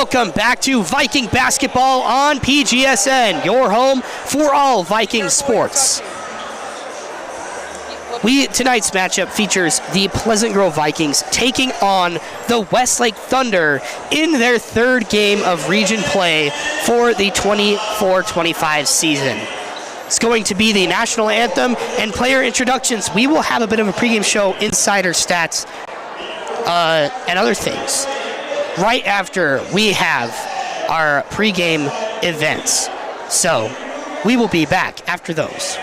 welcome back to Viking basketball on PGSN, your home for all Viking sports. Tonight's matchup features the Pleasant Grove Vikings taking on the Westlake Thunder in their third game of region play for the 24-25 season. It's going to be the national anthem and player introductions. We will have a bit of a pregame show, insider stats, and other things right after we have our pregame events. So we will be back after those.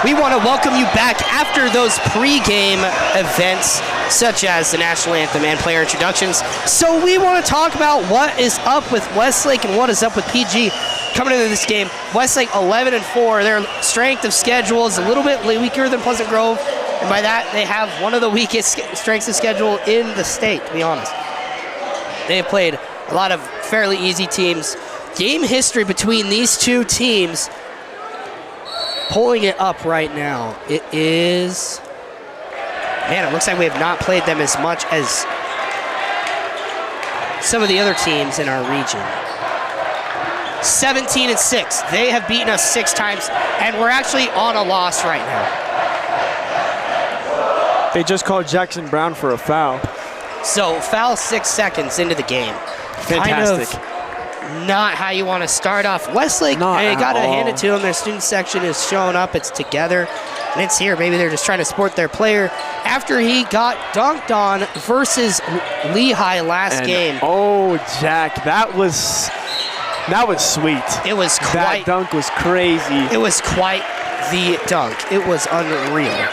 We want to welcome you back after those pregame events, such as the national anthem and player introductions. So we want to talk about what is up with Westlake and what is up with PG coming into this game. Westlake 11-4. Their strength of schedule is a little bit weaker than Pleasant Grove, and by that they have one of the weakest strengths of schedule in the state, to be honest. They have played a lot of fairly easy teams. Game history between these two teams, pulling it up right now, it is, man, it looks like we have not played them as much as some of the other teams in our region. 17-6. They have beaten us 6 times, and we're actually on a loss right now. They just called Jackson Brown for a foul. So foul 6 seconds into the game. Fantastic. Kind of not how you want to start off. Westlake, I got to hand it to them. Their student section is showing up. It's together, and it's here. Maybe they're just trying to support their player after he got dunked on versus Lehigh last game. Oh, Jack, that was sweet. It was quite. That dunk was crazy. It was quite the dunk. It was unreal.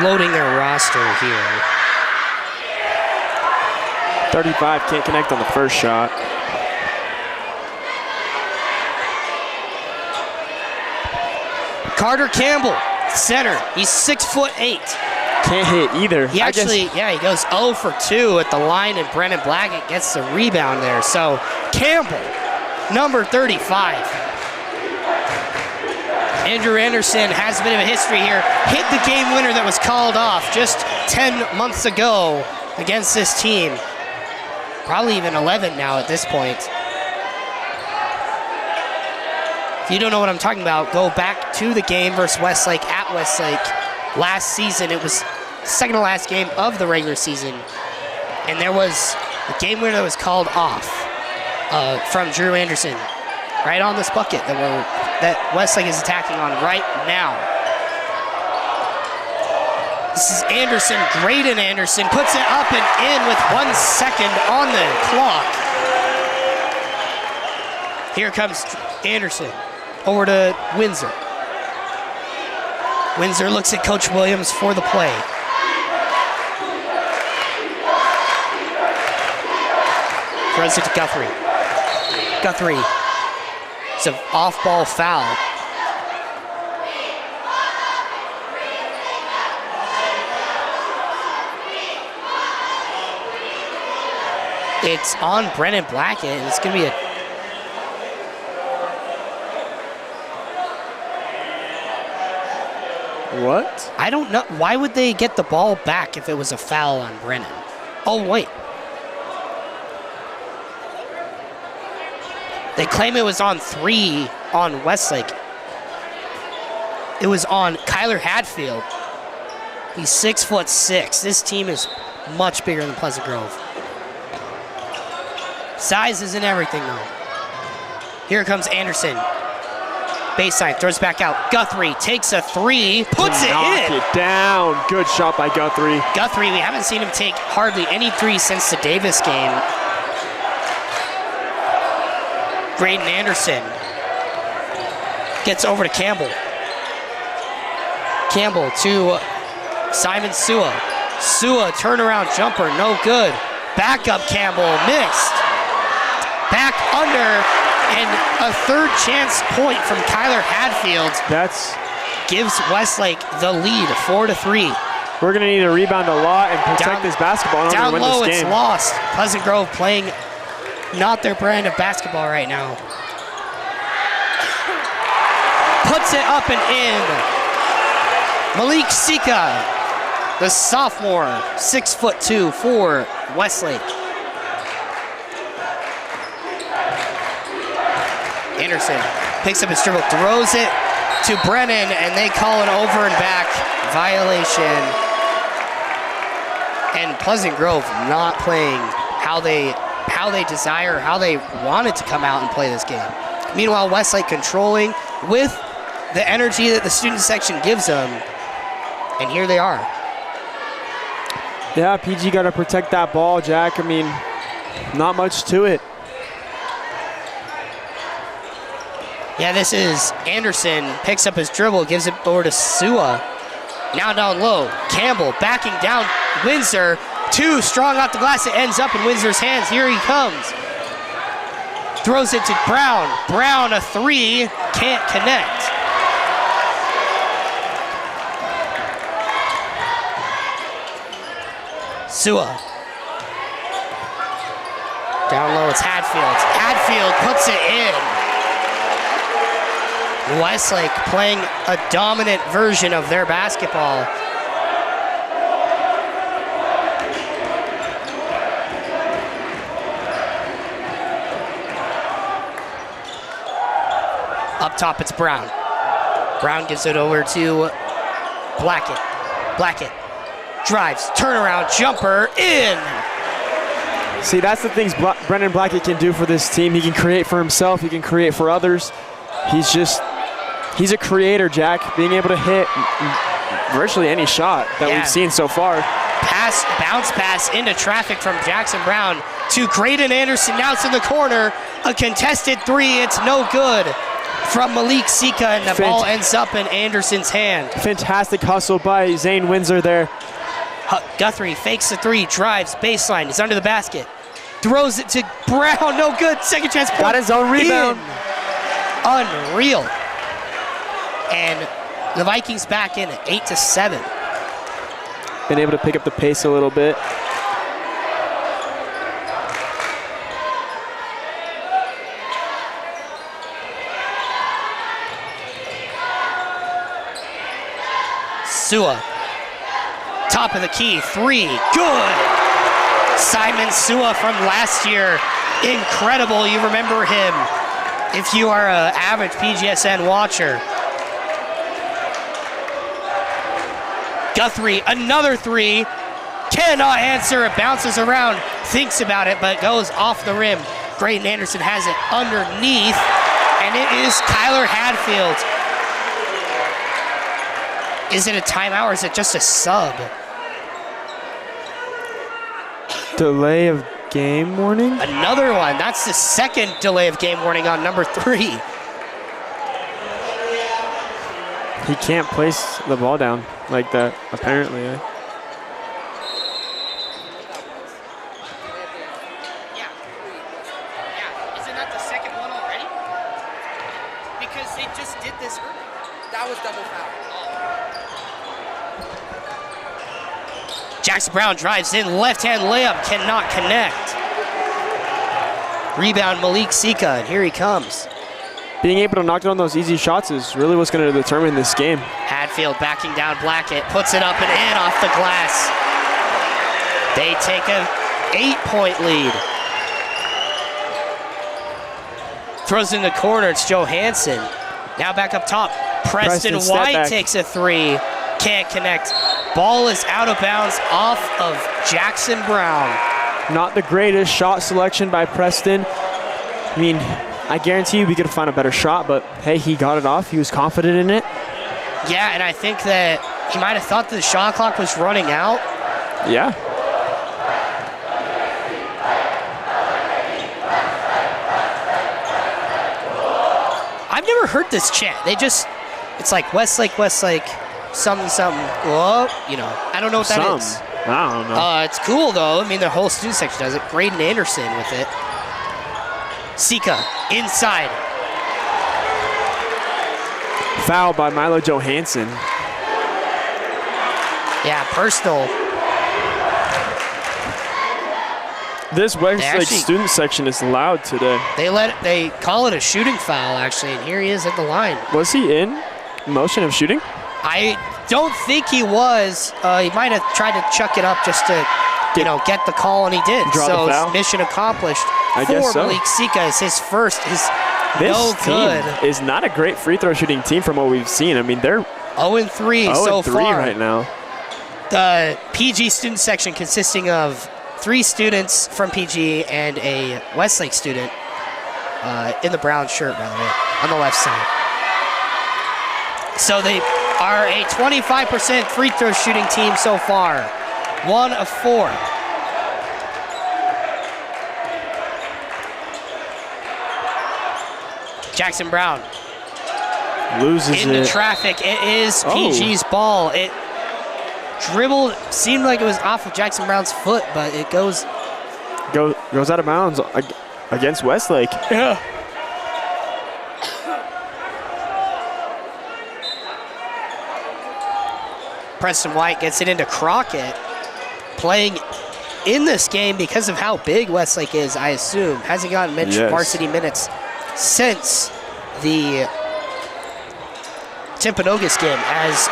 Loading their roster here. 35 can't connect on the first shot. Carter Campbell, center. He's 6'8". Can't hit either. He actually, he goes 0 for 2 at the line, and Brennan Blackett gets the rebound there. So Campbell, number 35. Andrew Anderson has a bit of a history here. Hit the game winner that was called off just 10 months ago against this team. Probably even 11 now at this point. If you don't know what I'm talking about, go back to the game versus Westlake at Westlake last season. It was the second to last game of the regular season. And there was a game winner that was called off from Drew Anderson. Right on this bucket that Westlake is attacking on right now. This is Anderson, Graydon Anderson, puts it up and in with 1 second on the clock. Here comes Anderson, over to Windsor. Windsor looks at Coach Williams for the play. Throws it to Guthrie. Guthrie. It's an off-ball foul. It's on Brennan Blackett, and it's going to be a... What? I don't know. Why would they get the ball back if it was a foul on Brennan? Oh, wait. They claim it was on 3 on Westlake. It was on Kyler Hadfield. He's 6'6". This team is much bigger than Pleasant Grove. Size isn't everything, though. Here comes Anderson. Baseline, throws back out. Guthrie takes a 3, puts it in. Knock it down. Good shot by Guthrie. Guthrie, we haven't seen him take hardly any 3 since the Davis game. Graydon Anderson gets over to Campbell. Campbell to Simon Sua. Sua, turnaround jumper, no good. Backup Campbell, missed. Back under, and a third chance point from Kyler Hadfield. Gives Westlake the lead, 4-3. We're going to need to rebound a lot and protect this basketball in order to win this game. Down low, it's lost. Pleasant Grove playing not their brand of basketball right now. Puts it up and in. Malik Sika, the sophomore, 6'2" for Westlake. Anderson picks up his dribble, throws it to Brennan, and they call an over and back violation. And Pleasant Grove not playing how they desire, how they wanted to come out and play this game. Meanwhile, Westlake controlling with the energy that the student section gives them. And here they are. Yeah, PG got to protect that ball, Jack. I mean, not much to it. Yeah, this is Anderson, picks up his dribble, gives it over to Sua. Now down low, Campbell backing down Windsor. 2 strong off the glass, it ends up in Windsor's hands. Here he comes. Throws it to Brown. Brown, a 3, can't connect. Sua. Down low, it's Hadfield. Hadfield puts it in. Westlake playing a dominant version of their basketball. Up top, it's Brown. Brown gives it over to Blackett. Blackett drives, turnaround, jumper, in. See, that's the things Brendan Blackett can do for this team. He can create for himself. He can create for others. He's a creator, Jack, being able to hit virtually any shot that we've seen so far. Bounce pass into traffic from Jackson Brown to Graydon Anderson. Now it's in the corner. A contested three. It's no good from Malik Sika, and the ball ends up in Anderson's hand. Fantastic hustle by Zane Windsor there. Guthrie fakes the three, drives, baseline, is under the basket. Throws it to Brown, no good. Second chance point. Got his own rebound. Unreal. And the Vikings back in at 8-7. Been able to pick up the pace a little bit. Sua, top of the key, three, good. Simon Sua from last year, incredible. You remember him if you are an average PGSN watcher. Guthrie, another three, cannot answer. It bounces around, thinks about it, but goes off the rim. Graydon Anderson has it underneath, and it is Kyler Hadfield. Is it a timeout or is it just a sub? Delay of game warning? Another one. That's the second delay of game warning on number 3. He can't place the ball down like that, apparently. Yeah. Isn't that the second one already? Because they just did this earlier. That was double foul. Jackson Brown drives in, left-hand layup, cannot connect. Rebound Malik Sika, and here he comes. Being able to knock down those easy shots is really what's going to determine this game. Hadfield backing down Blackett, puts it up and in off the glass. They take a 8-point lead. Throws in the corner, it's Johansson. Now back up top, Preston White takes a three, can't connect. Ball is out of bounds off of Jackson Brown. Not the greatest shot selection by Preston. I mean, I guarantee you we could find a better shot, but hey, he got it off. He was confident in it. Yeah, and I think that he might have thought that the shot clock was running out. Yeah. I've never heard this chant. It's like Westlake, something, whoa, you know, I don't know what that is. I don't know. It's cool though. I mean, the whole student section does it. Graydon Anderson with it. Sika, inside. Foul by Milo Johansson. Yeah, personal. This Westlake student section is loud today. They call it a shooting foul, actually, and here he is at the line. Was he in motion of shooting? I don't think he was. He might have tried to chuck it up just to, get the call, and he did. So it's mission accomplished guess so. Malik Sika. Is his first. This team is not a great free throw shooting team from what we've seen. I mean, they're 0-3 so far right now. The PG student section consisting of 3 students from PG and a Westlake student in the brown shirt, by the way, on the left side. So they are a 25% free throw shooting team so far. 1 of 4. Jackson Brown loses into traffic. It is PG's ball. It dribbled, seemed like it was off of Jackson Brown's foot, but it goes out of bounds against Westlake. Yeah. Preston White gets it into Crockett, playing in this game because of how big Westlake is, I assume. Hasn't gotten varsity minutes since the Timpanogos game, as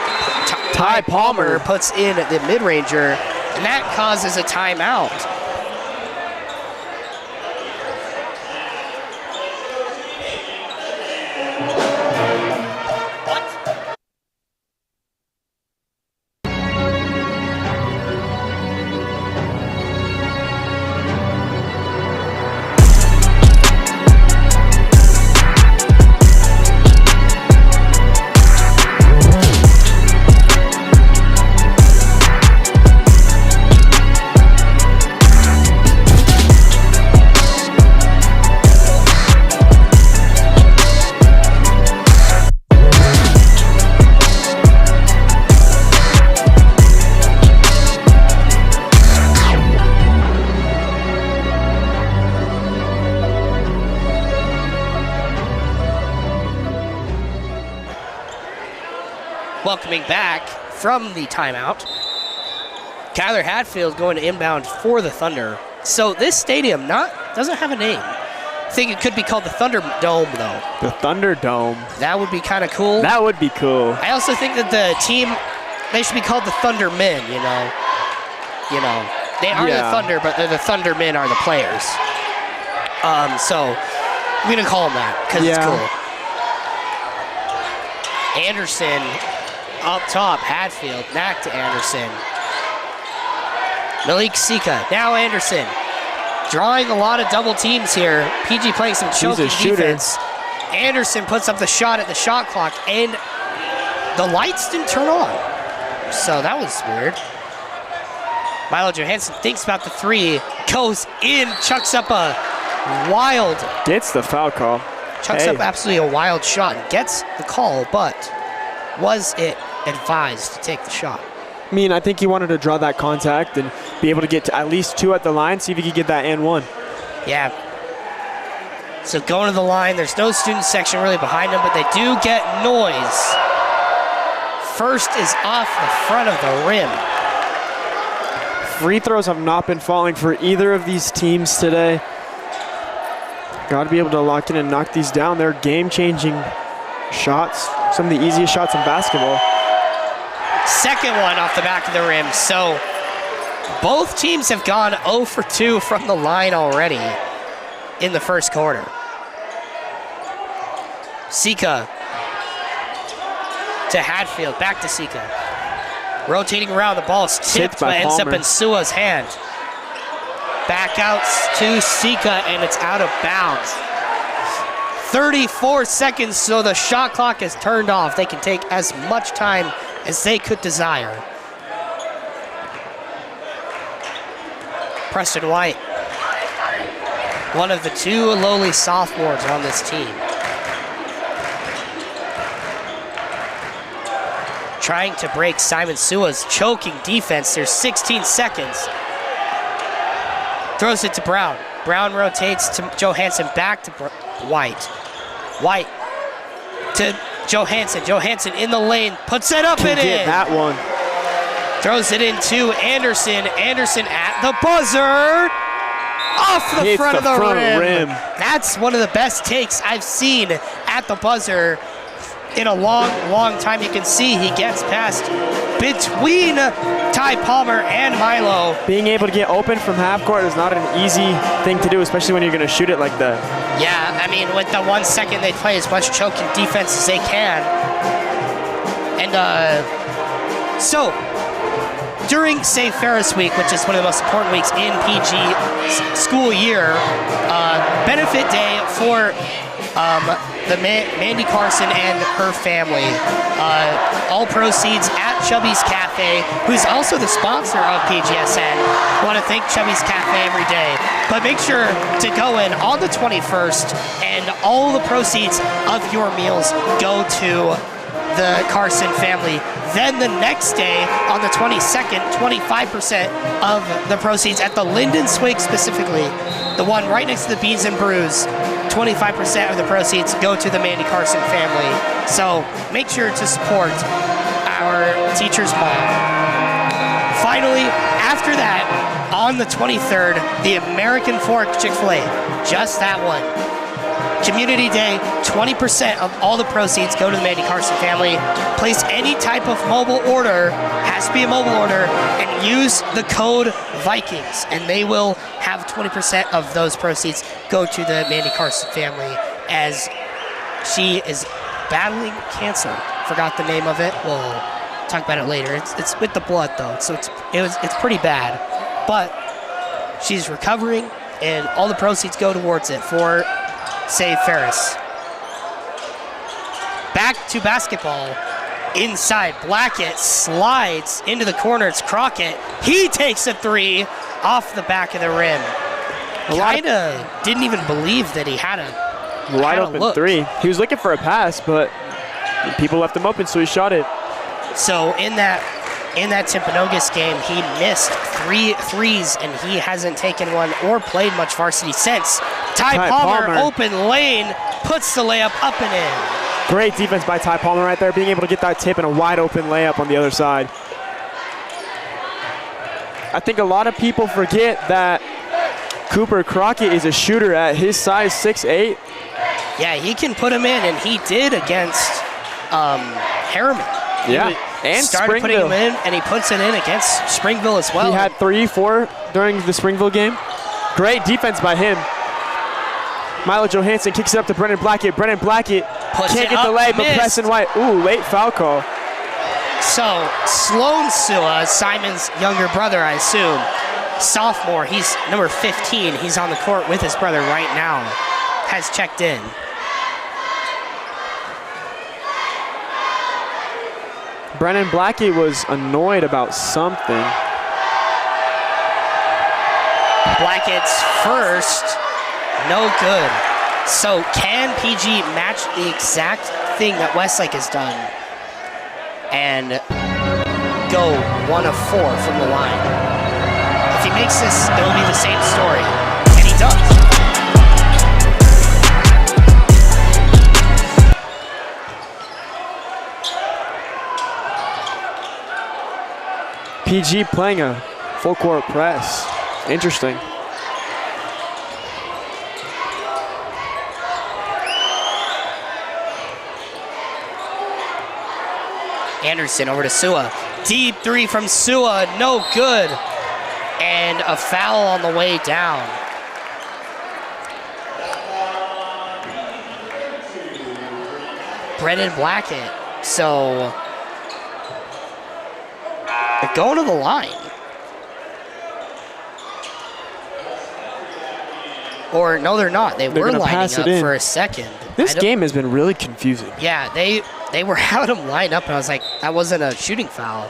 Ty Palmer puts in the mid-ranger, and that causes a timeout. What? welcoming back from the timeout. Kyler Hatfield going to inbound for the Thunder. So this stadium doesn't have a name. I think it could be called the Thunderdome, though. The Thunderdome. That would be kind of cool. That would be cool. I also think that the team, they should be called the Thundermen, you know. They are the Thunder, but the Thundermen are the players. So we're going to call them that because it's cool. Anderson up top, Hatfield, back to Anderson. Malik Sika, now Anderson. Drawing a lot of double teams here. PG playing some choking defense. Anderson puts up the shot at the shot clock, and the lights didn't turn on. So that was weird. Milo Johansson thinks about the three, goes in, chucks up a wild. Gets the foul call. Chucks up absolutely a wild shot and gets the call, but was it advised to take the shot? I mean, I think he wanted to draw that contact and be able to get to at least 2 at the line, see if he could get that and 1. Yeah. So going to the line, there's no student section really behind them, but they do get noise. First is off the front of the rim. Free throws have not been falling for either of these teams today. Got to be able to lock in and knock these down. They're game-changing shots, some of the easiest shots in basketball. Second one off the back of the rim. So both teams have gone 0 for 2 from the line already in the first quarter. Sika to Hatfield, back to Sika. Rotating around, the ball is tipped, but ends up in Sua's hand. Back out to Sika, and it's out of bounds. 34 seconds, so the shot clock is turned off. They can take as much time as they could desire. Preston White, one of the 2 lowly sophomores on this team. Trying to break Simon Sua's choking defense. There's 16 seconds. Throws it to Brown. Brown rotates to Johansson, back to White. White to Johansson. Johansson in the lane, puts it up and in. That one. Throws it into Anderson. Anderson at the buzzer. Off the front of the rim. That's one of the best takes I've seen at the buzzer in a long, long time. You can see he gets past between Ty Palmer and Milo. Being able to get open from half court is not an easy thing to do, especially when you're going to shoot it like that. Yeah, I mean, with the 1 second, they play as much choking defense as they can. And so, during, say, Ferris week, which is one of the most important weeks in PG school year, benefit day for the Mandy Carson and her family. All proceeds at Chubby's Cafe, who's also the sponsor of PGSN. I want to thank Chubby's Cafe every day. But make sure to go in on the 21st, and all the proceeds of your meals go to the Carson family. Then the next day, on the 22nd, 25% of the proceeds at the Linden Swig specifically, the one right next to the Beans and Brews, 25% of the proceeds go to the Mandy Carson family. So make sure to support our teacher's mom. Finally, after that, on the 23rd, the American Fork Chick-fil-A, just that one. Community Day, 20% of all the proceeds go to the Mandy Carson family. Place any type of mobile order, has to be a mobile order, and use the code Vikings, and they will have 20% of those proceeds go to the Mandy Carson family, as she is battling cancer. Forgot the name of it. We'll talk about it later. It's with the blood though, so it's pretty bad, but she's recovering, and all the proceeds go towards it for Save Ferris. Back to basketball. Inside, Blackett slides into the corner. It's Crockett. He takes a 3 off the back of the rim. Kinda didn't even believe that he had a wide open 3. He was looking for a pass, but people left him open, so he shot it. So in that Timpanogos game, he missed 3 threes, and he hasn't taken one or played much varsity since. Ty Palmer, open lane, puts the layup up and in. Great defense by Ty Palmer right there, being able to get that tip and a wide open layup on the other side. I think a lot of people forget that Cooper Crockett is a shooter at his size, 6'8". Yeah, he can put him in, and he did against Harriman. Yeah, and started putting Springville. him in, and he puts it in against Springville as well. He had 3, 4 during the Springville game. Great defense by him. Milo Johansson kicks it up to Brennan Blackett. Brennan Blackett can't get the leg, but Preston White, late foul call. So, Sloan Sua, Simon's younger brother, I assume, sophomore, he's number 15. He's on the court with his brother right now, has checked in. Brennan Blackett was annoyed about something. Blackett's first, no good. So can PG match the exact thing that Westlake has done and go 1 of 4 from the line? If he makes this, it'll be the same story. And he does. PG playing a full court press. Interesting. Anderson over to Sua. Deep 3 from Sua, no good. And a foul on the way down. Brennan Blackett. So they're going to the line. Or no, they're not. They were lining up for a second. This game has been really confusing. Yeah, they were having him line up, and I was like, that wasn't a shooting foul.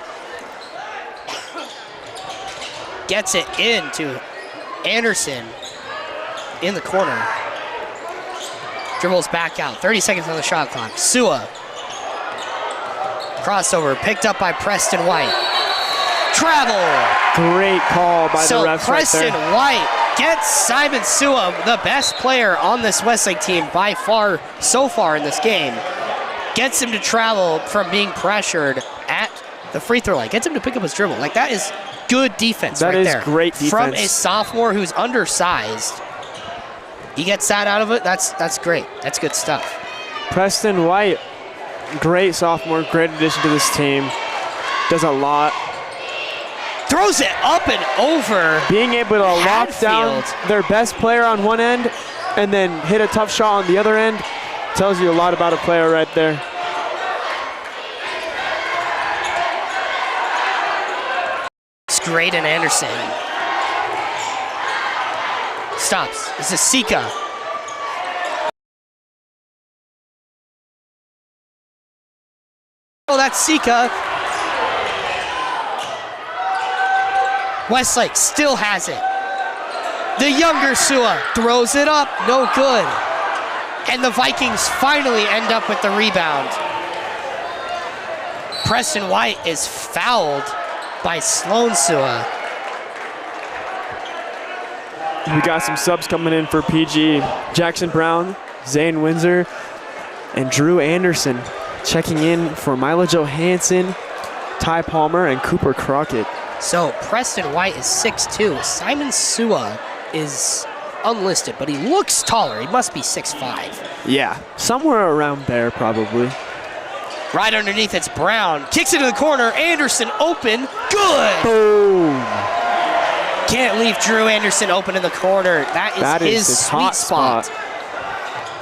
Gets it into Anderson in the corner. Dribbles back out. 30 seconds on the shot clock. Sua. Crossover picked up by Preston White. Travel. Great call by the refs Preston right there. White gets Simon Sua, the best player on this Westlake team by far so far in this game. Gets him to travel from being pressured at the free throw line. Gets him to pick up his dribble. Like, that is good defense right there. That is great defense. From a sophomore who's undersized. He gets that out of it. That's great. That's good stuff. Preston White, great sophomore, great addition to this team. Does a lot. Throws it up and over. Being able to lock down their best player on one end and then hit a tough shot on the other end tells you a lot about a player right there. It's great in Anderson. Stops. This is Sika. Oh, that's Sika. Westlake still has it. The younger Sua throws it up, no good. And the Vikings finally end up with the rebound. Preston White is fouled by Sloan Sua. We got some subs coming in for PG. Jackson Brown, Zane Windsor, and Drew Anderson checking in for Milo Johansson, Ty Palmer, and Cooper Crockett. So Preston White is 6'2". Simon Sua is unlisted, but he looks taller. He must be 6'5". Yeah, somewhere around there probably. Right underneath it's Brown. Kicks it to the corner. Anderson open. Good. Boom. Can't leave Drew Anderson open in the corner. That is his sweet spot.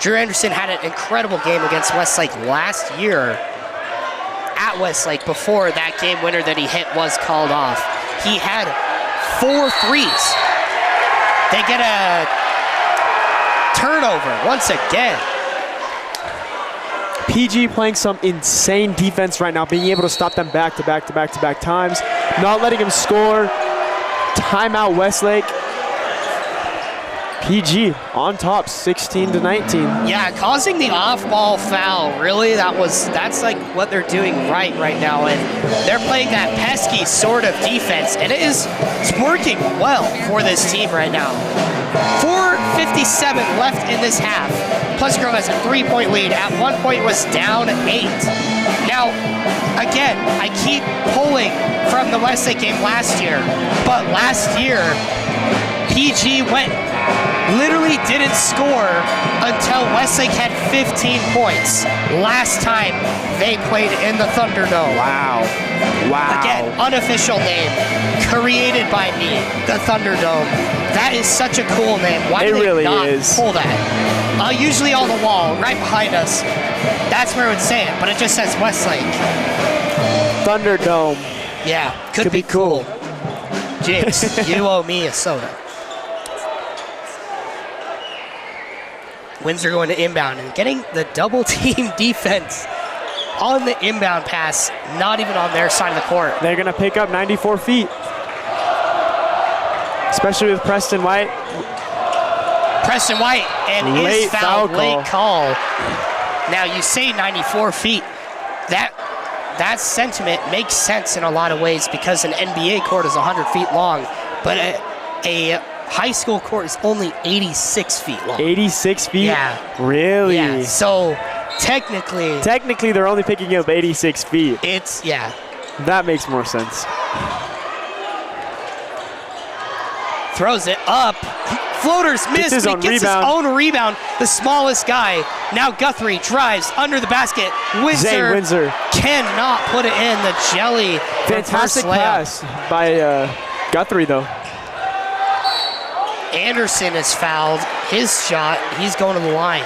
Drew Anderson had an incredible game against Westlake last year at Westlake before that game winner that he hit was called off. He had 4 threes. They get a turnover once again. PG playing some insane defense right now, being able to stop them back to back to back to back times, not letting him score. Timeout Westlake. PG on top, 16-19. Yeah, causing the off-ball foul. Really, that's like what they're doing right now, and they're playing that pesky sort of defense, and it's working well for this team right now. 4:57 left in this half. Pleasant Grove has a 3-point lead. At one point was down 8. Now, again, I keep pulling from the Westlake game last year, but last year PG literally didn't score until Westlake had 15 points last time they played in the Thunderdome. Wow. Again, unofficial name, created by me, the Thunderdome. That is such a cool name. Why do they not pull that? Usually on the wall, right behind us. That's where it would say it, but it just says Westlake. Thunderdome. Yeah, could be cool. Jinx, you owe me a soda. Windsor going to inbound and getting the double team defense on the inbound pass, not even on their side of the court. They're going to pick up 94 feet, especially with Preston White. Preston White and his foul, late call. Now you say 94 feet. That sentiment makes sense in a lot of ways because an NBA court is 100 feet long, but a high school court is only 86 feet long. 86 feet? Yeah. Really? Yeah, so technically they're only picking up 86 feet. Yeah. That makes more sense. Throws it up. Floaters missed. He gets his own rebound. The smallest guy. Now Guthrie drives under the basket. Windsor cannot put it in. The jelly. Fantastic pass by Guthrie, though. Anderson is fouled. His shot, he's going to the line.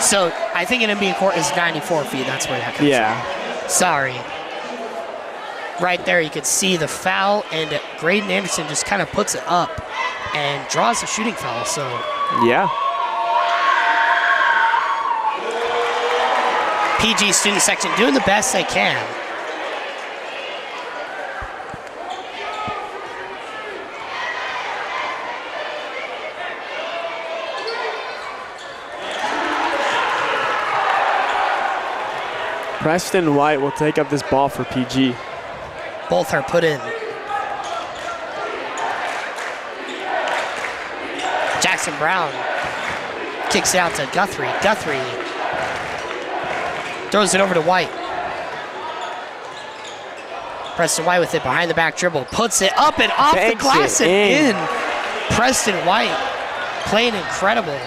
So I think an NBA court is 94 feet. That's where that comes from. Sorry. Right there, you could see the foul, and Graydon Anderson just kind of puts it up and draws a shooting foul. So yeah. PG student section doing the best they can. Preston White will take up this ball for PG. Both are put in. Jackson Brown kicks it out to Guthrie. Guthrie throws it over to White. Preston White with it behind the back dribble. Puts it up and off the glass and in. Preston White playing incredible.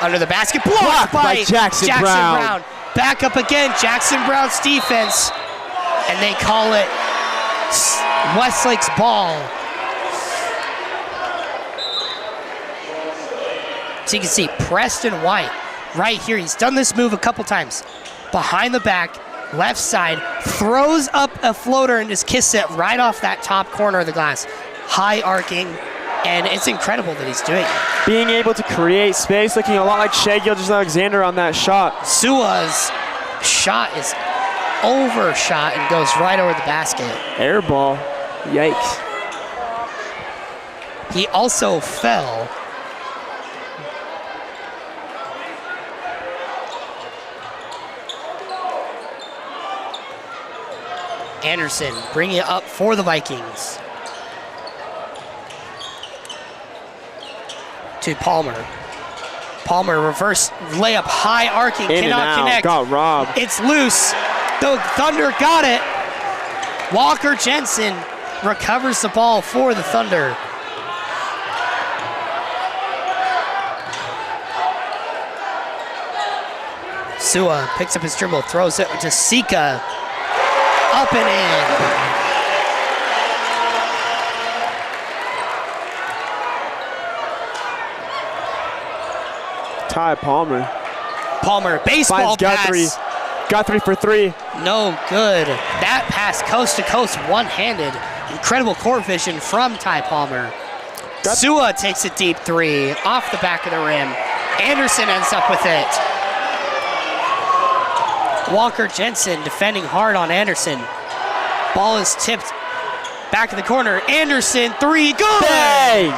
Under the basket, blocked by Jackson Brown. Back up again, Jackson Brown's defense. And they call it Westlake's ball. So you can see Preston White right here. He's done this move a couple times. Behind the back, left side, throws up a floater and just kisses it right off that top corner of the glass. High arcing, and it's incredible that he's doing it. Being able to create space, looking a lot like Shea Gilgeous-Alexander on that shot. Sua's shot is overshot and goes right over the basket. Air ball. Yikes. He also fell. Anderson bringing it up for the Vikings. To Palmer. Palmer reverse layup, high arcing, cannot connect. Got robbed. It's loose. The Thunder got it. Walker Jensen recovers the ball for the Thunder. Sua picks up his dribble, throws it to Sika. Up and in. Ty Palmer. Palmer, baseball pass. Guthrie for three. No good. That pass coast to coast, one-handed. Incredible court vision from Ty Palmer. Sua takes a deep three off the back of the rim. Anderson ends up with it. Walker Jensen defending hard on Anderson. Ball is tipped back in the corner. Anderson, three, good! Bang!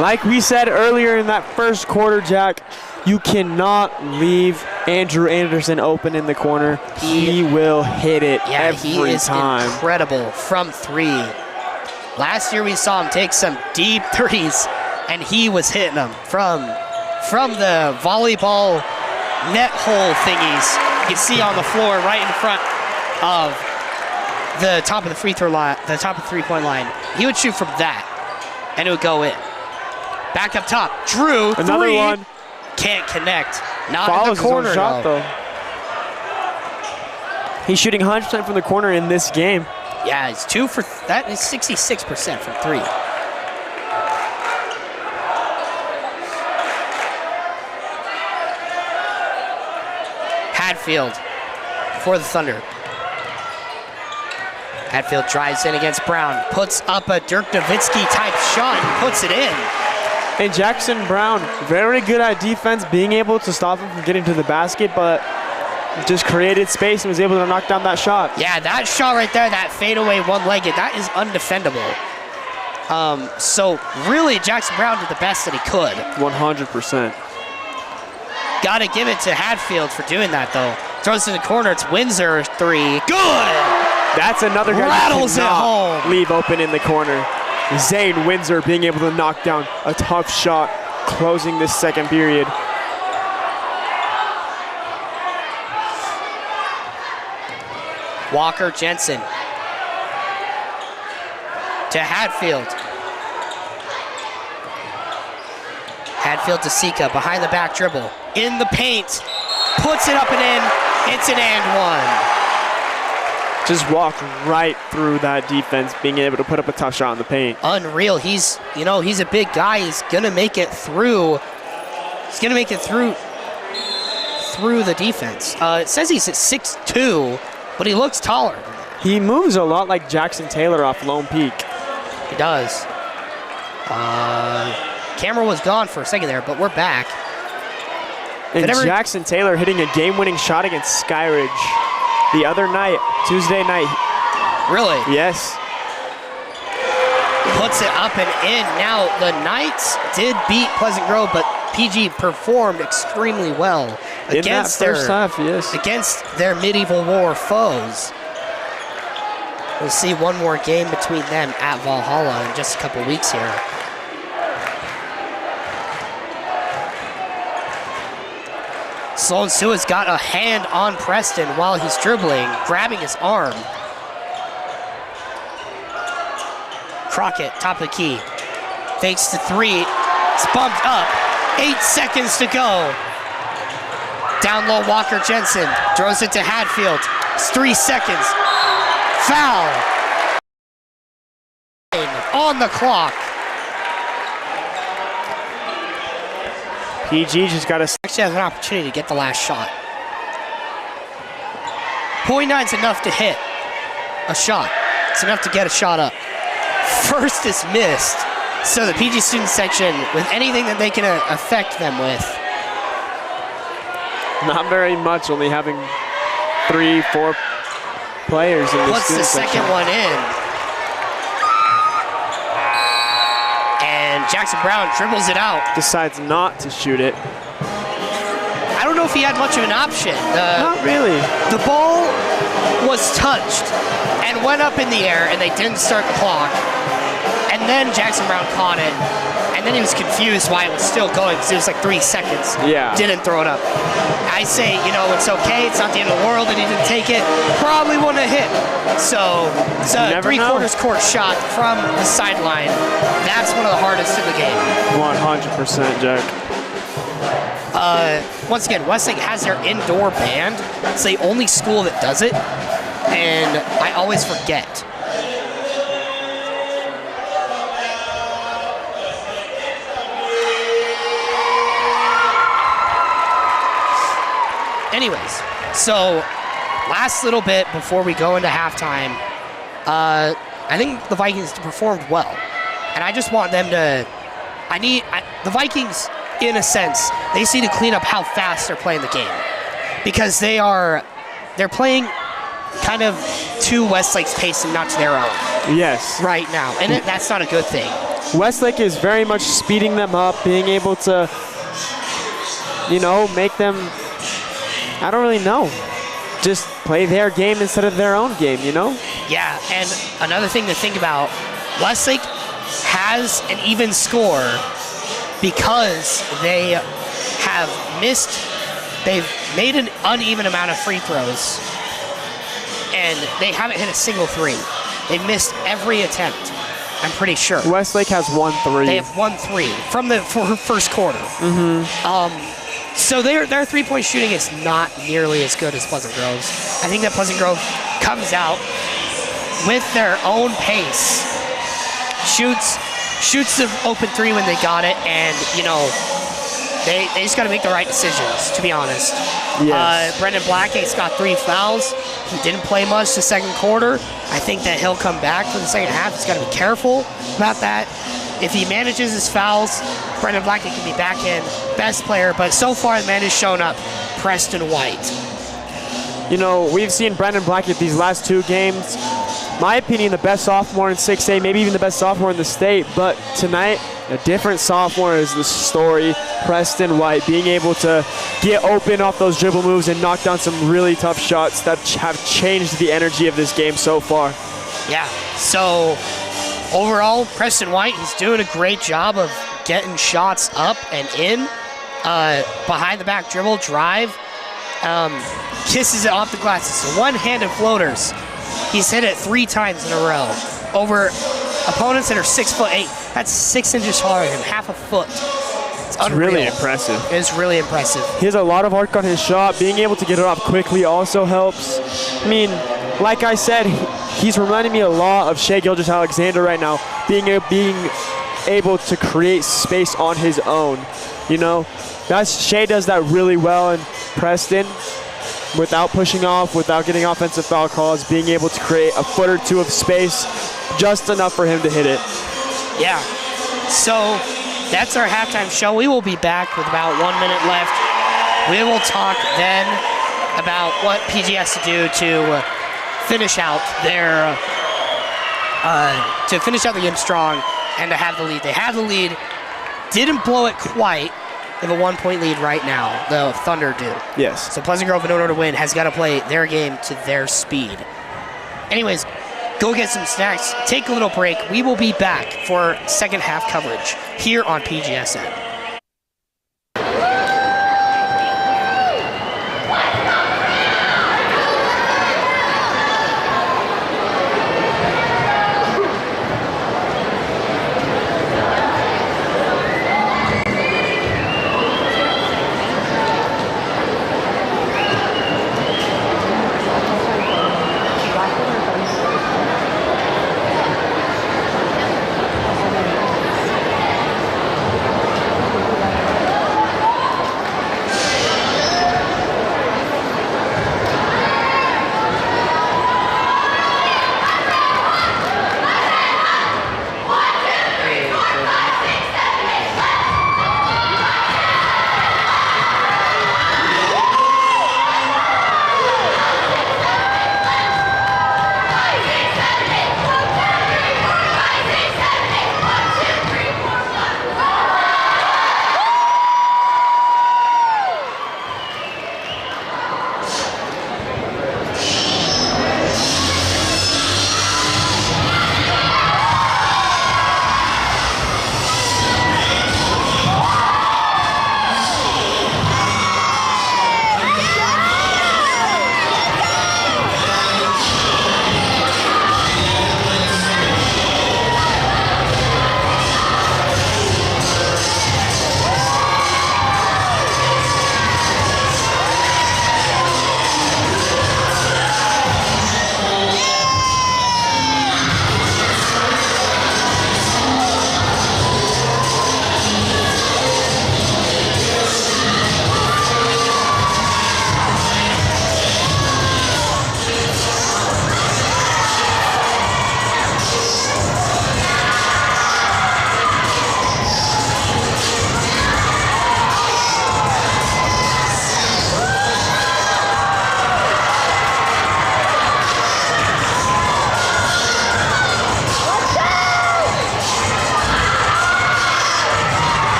Like we said earlier in that first quarter, Jack, you cannot leave Andrew Anderson open in the corner. He will hit it every he is time. Incredible from three. Last year we saw him take some deep threes, and he was hitting them from the volleyball net hole thingies you can see on the floor right in front of the top of the free throw line, the top of the three-point line. He would shoot from that, and it would go in. Back up top, Drew, another three. One. Can't connect. Not Follows in the corner, his own shot, though. He's shooting 100% from the corner in this game. Yeah, it's 2 for, that is 66% from three. Hadfield for the Thunder. Hadfield drives in against Brown, puts up a Dirk Nowitzki type shot and puts it in. And Jackson Brown, very good at defense, being able to stop him from getting to the basket, but just created space and was able to knock down that shot. Yeah, that shot right there, that fadeaway one-legged, that is undefendable. So really, Jackson Brown did the best that he could. 100%. Got to give it to Hadfield for doing that, though. Throws it in the corner. It's Windsor, three. Good! That's another guy Rattles you it cannot home. leave open in the corner. Zane Windsor being able to knock down a tough shot, closing this second period. Walker Jensen to Hadfield. Hadfield to Sika, behind the back dribble. In the paint, puts it up and in. It's an and one. Just walked right through that defense, being able to put up a tough shot in the paint. Unreal. He's a big guy. He's gonna make it through. He's gonna make it through the defense. It says he's at 6'2", but he looks taller than that. He moves a lot like Jackson Taylor off Lone Peak. He does. Camera was gone for a second there, but we're back. And Jackson Taylor hitting a game-winning shot against Skyridge the other night, Tuesday night. Really? Yes. Puts it up and in. Now, the Knights did beat Pleasant Grove, but PG performed extremely well against in that first half, yes. Against their medieval war foes. We'll see one more game between them at Valhalla in just a couple weeks here. Sloan Sua's got a hand on Preston while he's dribbling, grabbing his arm. Crockett, top of the key. Fakes to three. It's bumped up. 8 seconds to go. Down low, Walker Jensen throws it to Hadfield. It's 3 seconds. Foul. On the clock. PG just got to Actually has an opportunity to get the last shot. 0.9's enough to hit a shot. It's enough to get a shot up. First is missed. So the PG student section, with anything that they can affect them with. not very much, only having 3-4 players in this. Puts the second one in. And Jackson Brown dribbles it out. Decides not to shoot it. I don't know if he had much of an option. Not really. The ball was touched and went up in the air, and they didn't start the clock. And then Jackson Brown caught it, and then he was confused why it was still going, because it was like 3 seconds. Yeah. Didn't throw it up. I say, you know, it's okay. It's not the end of the world that he didn't take it. Probably wouldn't have hit. So it's a three-quarters court shot from the sideline. That's one of the hardest in the game. 100%, Jack. Once again, Westlake has their indoor band. It's the only school that does it, and I always forget. Anyways, so last little bit before we go into halftime, I think the Vikings performed well, and I just want them to. The Vikings, in a sense, they need to clean up how fast they're playing the game, because they're playing kind of to Westlake's pace and not to their own Yes. right now. And that's not a good thing. Westlake is very much speeding them up, being able to, make them, I don't really know, just play their game instead of their own game, Yeah, and another thing to think about, Westlake has an even score because they've made an uneven amount of free throws, and they haven't hit a single three. They've missed every attempt, I'm pretty sure. Westlake has 1 3. They have 1 3 from the first quarter. So their three-point shooting is not nearly as good as Pleasant Grove's. I think that Pleasant Grove comes out with their own pace, shoots the open three when they got it, and they just got to make the right decisions, to be honest. Yes. Brendan Blackate's got 3 fouls. He didn't play much the second quarter. I think that he'll come back for the second half. He's got to be careful about that. If he manages his fouls, Brendan Blackate can be back in best player, but so far the man has shown up, Preston White. We've seen Brendan Blackate these last 2 games. My opinion, the best sophomore in 6A, maybe even the best sophomore in the state, but tonight, a different sophomore is the story. Preston White being able to get open off those dribble moves and knock down some really tough shots that have changed the energy of this game so far. Yeah, so overall, Preston White, he's doing a great job of getting shots up and in. Behind the back dribble, drive, kisses it off the glass. It's one-handed floaters. He's hit it 3 times in a row over opponents that are 6'8". That's 6 inches taller than him, half a foot. It's unreal. Really impressive. It's really impressive. He has a lot of arc on his shot. Being able to get it off quickly also helps. I mean, like I said, he's reminding me a lot of Shea Gilgeous-Alexander right now, being able to create space on his own. Shea does that really well, and Preston, without pushing off, without getting offensive foul calls, being able to create a foot or 2 of space, just enough for him to hit it. Yeah. So that's our halftime show. We will be back with about 1 minute left. We will talk then about what PG has to do to finish out the game strong and to have the lead. They have the lead. Didn't blow it quite. They have a 1-point lead right now. The Thunder do. Yes. So Pleasant Grove, in order to win, has got to play their game to their speed. Anyways, go get some snacks. Take a little break. We will be back for second half coverage here on PGSN.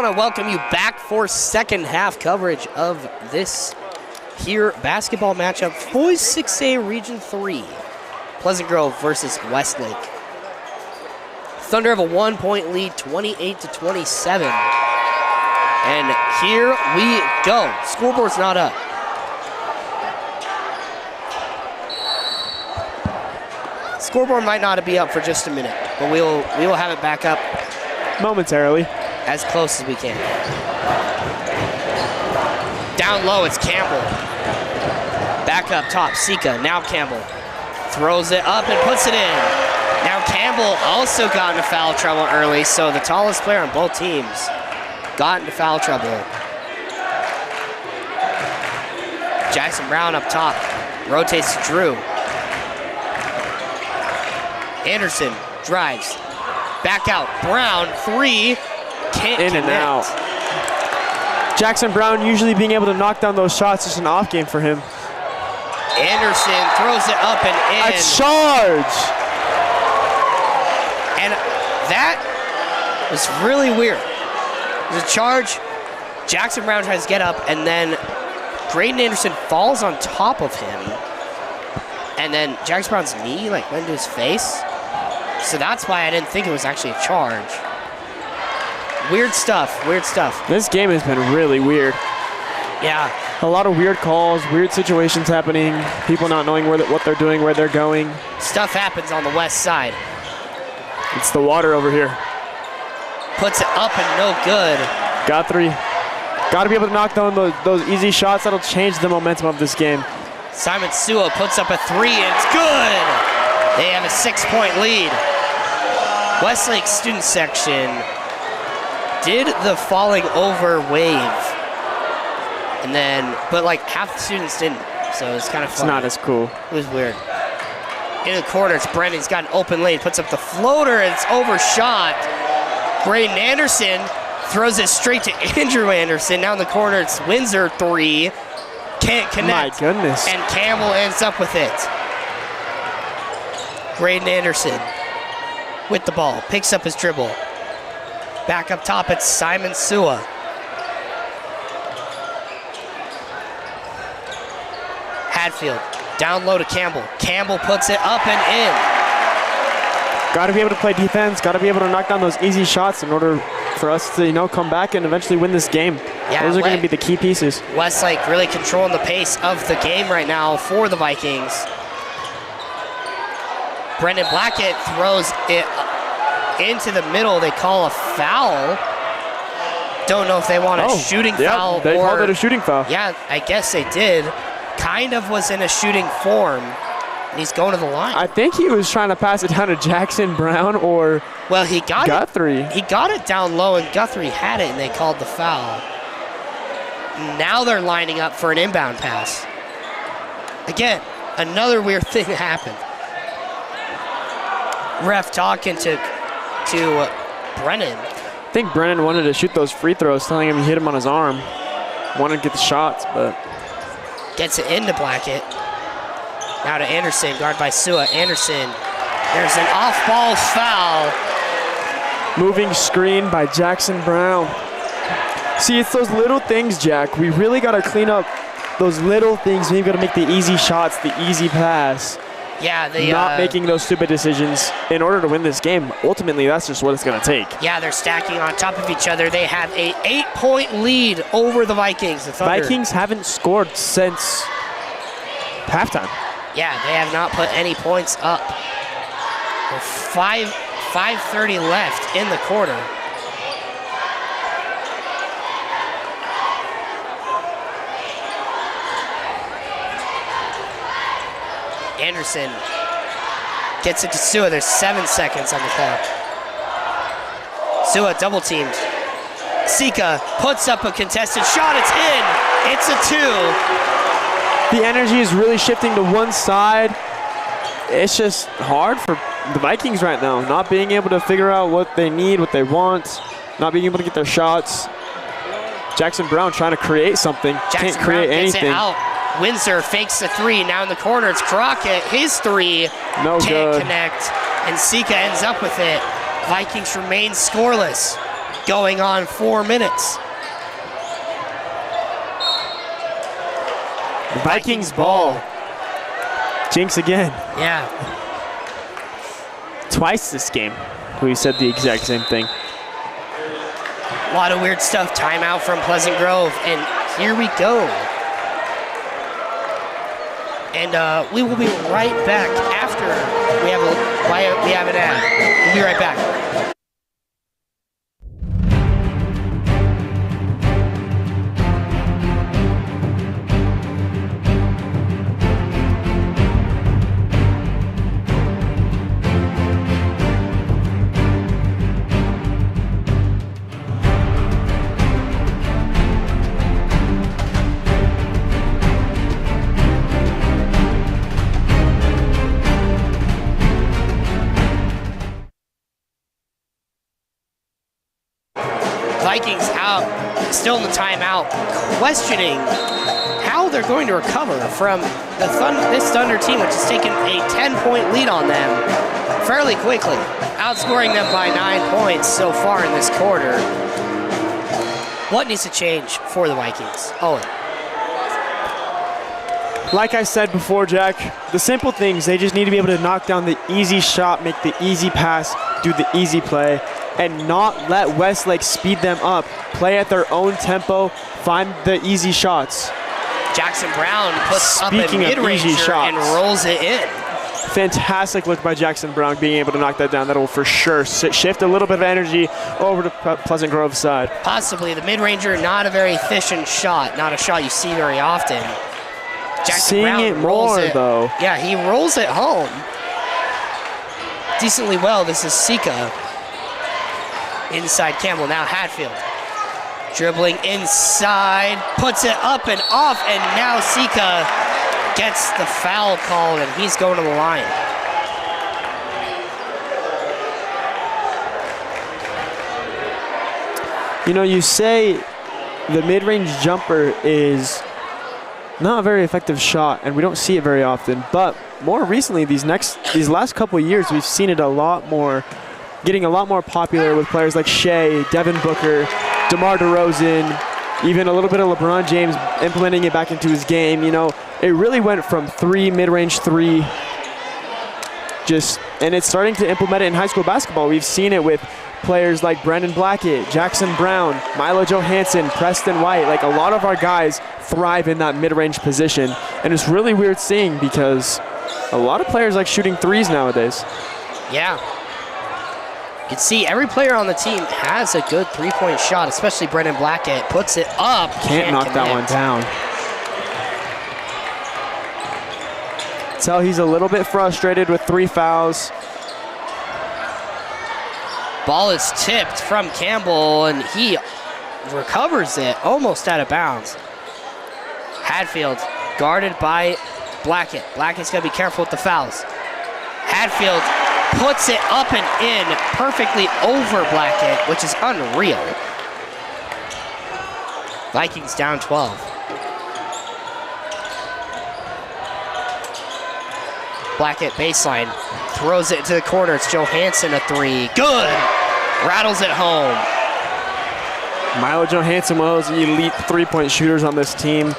want to welcome you back for second half coverage of this here basketball matchup. Boys 6A Region 3. Pleasant Grove versus Westlake. Thunder have a 1-point lead, 28-27. And here we go. Scoreboard's not up. Scoreboard might not be up for just a minute, but we will have it back up momentarily, as close as we can. Down low, it's Campbell. Back up top, Sika. Now Campbell throws it up and puts it in. Now Campbell also got into foul trouble early, so the tallest player on both teams got into foul trouble. Jackson Brown up top, rotates to Drew. Anderson drives, back out, Brown, three, can't in connect. And out. Jackson Brown usually being able to knock down those shots is an off game for him. Anderson throws it up and in. A charge! And that was really weird. There's a charge, Jackson Brown tries to get up, and then Graydon Anderson falls on top of him. And then Jackson Brown's knee went into his face. So that's why I didn't think it was actually a charge. Weird stuff, weird stuff. This game has been really weird. Yeah. A lot of weird calls, weird situations happening, people not knowing what they're doing, where they're going. Stuff happens on the west side. It's the water over here. Puts it up and no good. Guthrie. Got to be able to knock down those easy shots. That'll change the momentum of this game. Simon Sua puts up a three and it's good. They have a 6-point lead. Westlake student section did the falling over wave. And then, but half the students didn't. So it's kind of fun. It's not as cool. It was weird. In the corner, it's Brendan. He's got an open lane. Puts up the floater and it's overshot. Graydon Anderson throws it straight to Andrew Anderson. Now in the corner, it's Windsor three. Can't connect. My goodness. And Campbell ends up with it. Graydon Anderson with the ball. Picks up his dribble. Back up top, it's Simon Sua. Hadfield down low to Campbell. Campbell puts it up and in. Got to be able to play defense. Got to be able to knock down those easy shots in order for us to, come back and eventually win this game. Yeah, those are going to be the key pieces. Westlake really controlling the pace of the game right now for the Vikings. Brendan Blackett throws it into the middle. They call a foul. Don't know if they want a shooting foul. They called it a shooting foul. Yeah, I guess they did. Kind of was in a shooting form. And he's going to the line. I think he was trying to pass it down to Jackson Brown or he got Guthrie. He got it down low, and Guthrie had it, and they called the foul. Now they're lining up for an inbound pass. Again, another weird thing that happened. Ref talking to Brennan. I think Brennan wanted to shoot those free throws, telling him he hit him on his arm. Wanted to get the shots, but gets it into Blackett. Now to Anderson, guarded by Sua. Anderson, there's an off-ball foul. Moving screen by Jackson Brown. See, it's those little things, Jack. We really got to clean up those little things. We've got to make the easy shots, the easy pass. Yeah, not making those stupid decisions in order to win this game. Ultimately, that's just what it's going to take. Yeah, they're stacking on top of each other. They have a 8-point lead over the Vikings. The Thunder. Vikings haven't scored since halftime. Yeah, they have not put any points up. 5:30 left in the quarter. Anderson gets it to Sua. There's 7 seconds on the clock. Sua double teamed. Sika puts up a contested shot. It's in. It's a 2. The energy is really shifting to one side. It's just hard for the Vikings right now, not being able to figure out what they need, what they want, not being able to get their shots. Jackson Brown trying to create something. Can't create anything. Gets it out. Windsor fakes the 3. Now in the corner, it's Crockett. His 3 no can't good. Connect, and Sika ends up with it. Vikings remain scoreless. going on 4 minutes. Vikings ball. Jinx again. Yeah. Twice this game. We said the exact same thing. A lot of weird stuff. Timeout from Pleasant Grove, and here we go. And we will be right back after we have an ad. We'll be right back. Vikings out, still in the timeout, questioning how they're going to recover from this Thunder team, which has taken a 10-point lead on them fairly quickly, outscoring them by 9 points so far in this quarter. What needs to change for the Vikings? Owen. Like I said before, Jack, the simple things, they just need to be able to knock down the easy shot, make the easy pass, do the easy play, and not let Westlake speed them up. Play at their own tempo, find the easy shots. Jackson Brown puts up a Speaking of easy mid-ranger shots, and rolls it in. fantastic look by Jackson Brown being able to knock that down. That'll for sure shift a little bit of energy over to Pleasant Grove's side. Possibly the mid-ranger, not a very efficient shot, not a shot you see very often. Jackson Seeing Brown it rolls more, it. though. Yeah, he rolls it home decently well. This is Sika inside Campbell. Now Hatfield dribbling inside, puts it up and off, and now Sika gets the foul called, and he's going to the line. You know, you say the mid-range jumper is not a very effective shot, and we don't see it very often, but more recently, these last couple of years, we've seen it a lot more, getting a lot more popular with players like Shea, Devin Booker, DeMar DeRozan, even a little bit of LeBron James implementing it back into his game. You know, it really went from mid-range three, and it's starting to implement it in high school basketball. We've seen it with players like Brendan Blackett, Jackson Brown, Milo Johansson, Preston White. Like, a lot of our guys thrive in that mid-range position, and it's really weird seeing because a lot of players like shooting threes nowadays. Yeah. You can see every player on the team has a good three-point shot, especially Brendan Blackett. Puts it up. Can't knock that one down. Tell he's a little bit frustrated with 3 fouls. Ball is tipped from Campbell, and he recovers it almost out of bounds. Hatfield guarded by Blackett. Blackett's going to be careful with the fouls. Hatfield puts it up and in perfectly over Blackett, which is unreal. Vikings down 12. Blackett baseline, throws it into the corner. It's Johansson, a three. Good! Rattles it home. Milo Johansson, one of those elite three-point shooters on this team.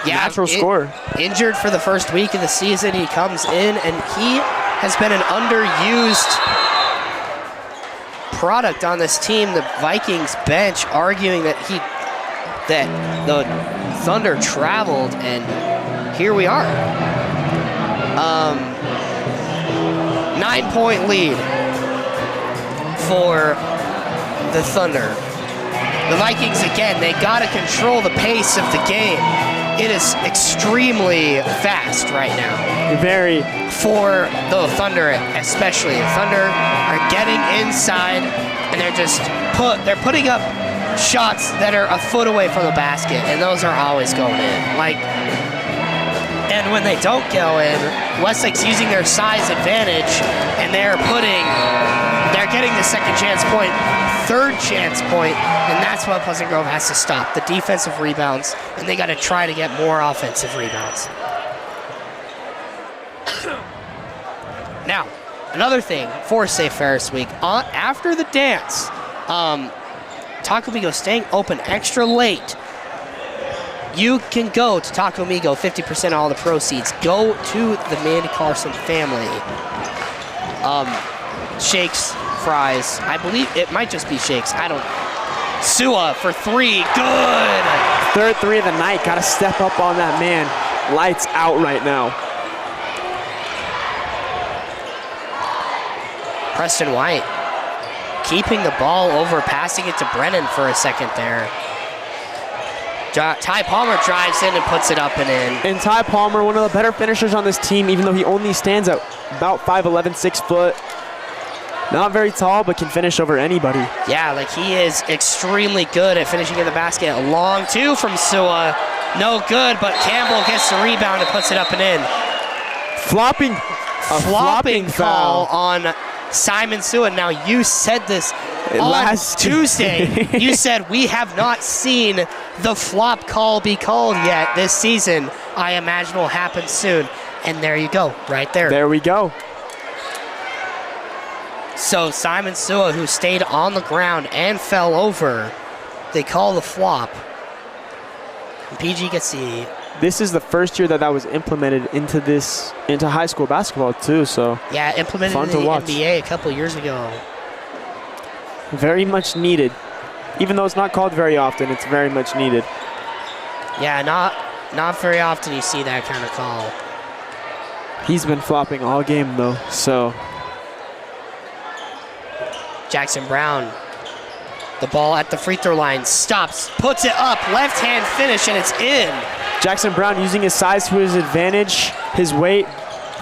Yeah, natural scorer. Injured for the first week of the season. He comes in, and he has been an underused product on this team. The Vikings bench arguing that the Thunder traveled, and here we are. 9-point lead for the Thunder. The Vikings, again, they got to control the pace of the game. It is extremely fast right now. Very. For the Thunder, especially. The Thunder are getting inside, and they're putting up shots that are a foot away from the basket, and those are always going in. And when they don't go in, Westlake's using their size advantage, and they're getting the second chance point, third chance point, and that's what Pleasant Grove has to stop. The defensive rebounds, and they got to try to get more offensive rebounds. Now, another thing for Safe Ferris Week, after the dance, Taco Migo staying open extra late. You can go to Taco Migo, 50% of all the proceeds. Go to the Mandy Carson family. Shakes, fries. I believe it might just be shakes. I don't. Sua for 3. Good. Third 3 of the night. Got to step up on that man. Lights out right now. Preston White keeping the ball over, passing it to Brennan for a second there. Ty Palmer drives in and puts it up and in. And Ty Palmer, one of the better finishers on this team, even though he only stands at about 5'11", 6 foot. Not very tall, but can finish over anybody. Yeah, like he is extremely good at finishing in the basket. A long 2 from Sua. No good, but Campbell gets the rebound and puts it up and in. Flopping call on Simon Sua. Now, you said this last Tuesday. You said we have not seen the flop call be called yet this season. I imagine will happen soon. And there you go, right there. There we go. So Simon Sua, who stayed on the ground and fell over, they call the flop. And PG gets the... This is the first year that was implemented into high school basketball too, so yeah, implemented in the NBA a couple years ago. Very much needed. Even though it's not called very often, it's very much needed. Yeah, not very often you see that kind of call. He's been flopping all game though, so. Jackson Brown, the ball at the free throw line, stops, puts it up, left hand finish, and it's in. Jackson Brown using his size to his advantage, his weight.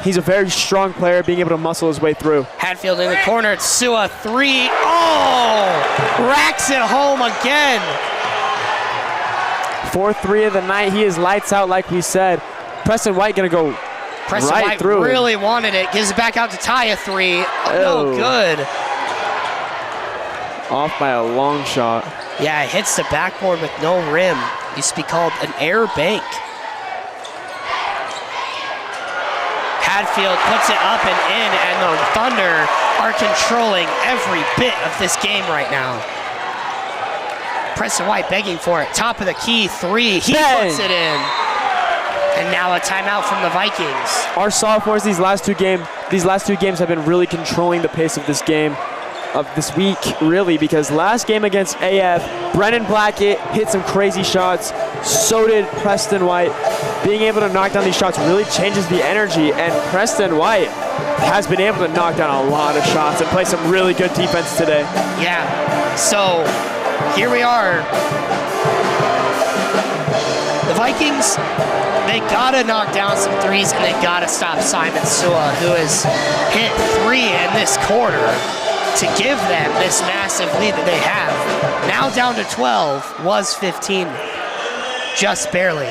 He's a very strong player, being able to muscle his way through. Hatfield in the corner, it's Sua, 3. Oh! Racks it home again. 4th 3 of the night. He is lights out, like we said. Preston White gonna go Preston right White through really him. Wanted it. Gives it back out to Ty, a 3. Oh, no good. Off by a long shot. Yeah, it hits the backboard with no rim. Used to be called an air bank. Hadfield puts it up and in, and the Thunder are controlling every bit of this game right now. Preston White begging for it. Top of the key, 3. He puts it in. And now a timeout from the Vikings. Our sophomores these last two games have been really controlling the pace of this game. Of this week, really, because last game against AF, Brennan Blackett hit some crazy shots, so did Preston White. Being able to knock down these shots really changes the energy, and Preston White has been able to knock down a lot of shots and play some really good defense today. Yeah, so here we are. The Vikings, they gotta knock down some threes, and they gotta stop Simon Sua, who has hit 3 in this quarter, to give them this massive lead that they have. Now down to 12, was 15, just barely.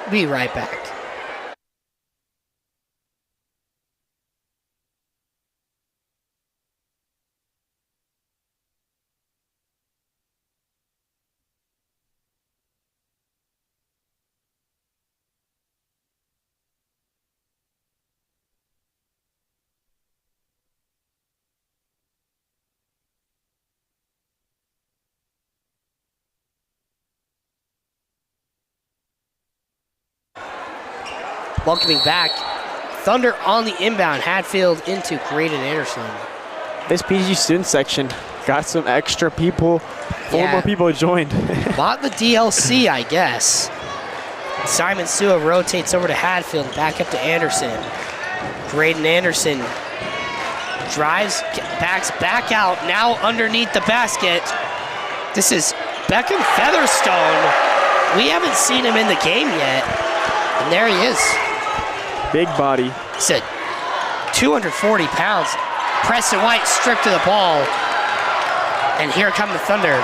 Be right back. Welcoming back, Thunder on the inbound, Hadfield into Graydon Anderson. This PG student section got some extra people, 4 more people joined. Bought the DLC, I guess. Simon Sua rotates over to Hadfield, back up to Anderson. Graydon Anderson drives, backs back out, now underneath the basket. This is Beckham Featherstone. We haven't seen him in the game yet, and there he is. Big body. He's at 240 pounds. Preston White stripped to the ball. And here come the Thunder.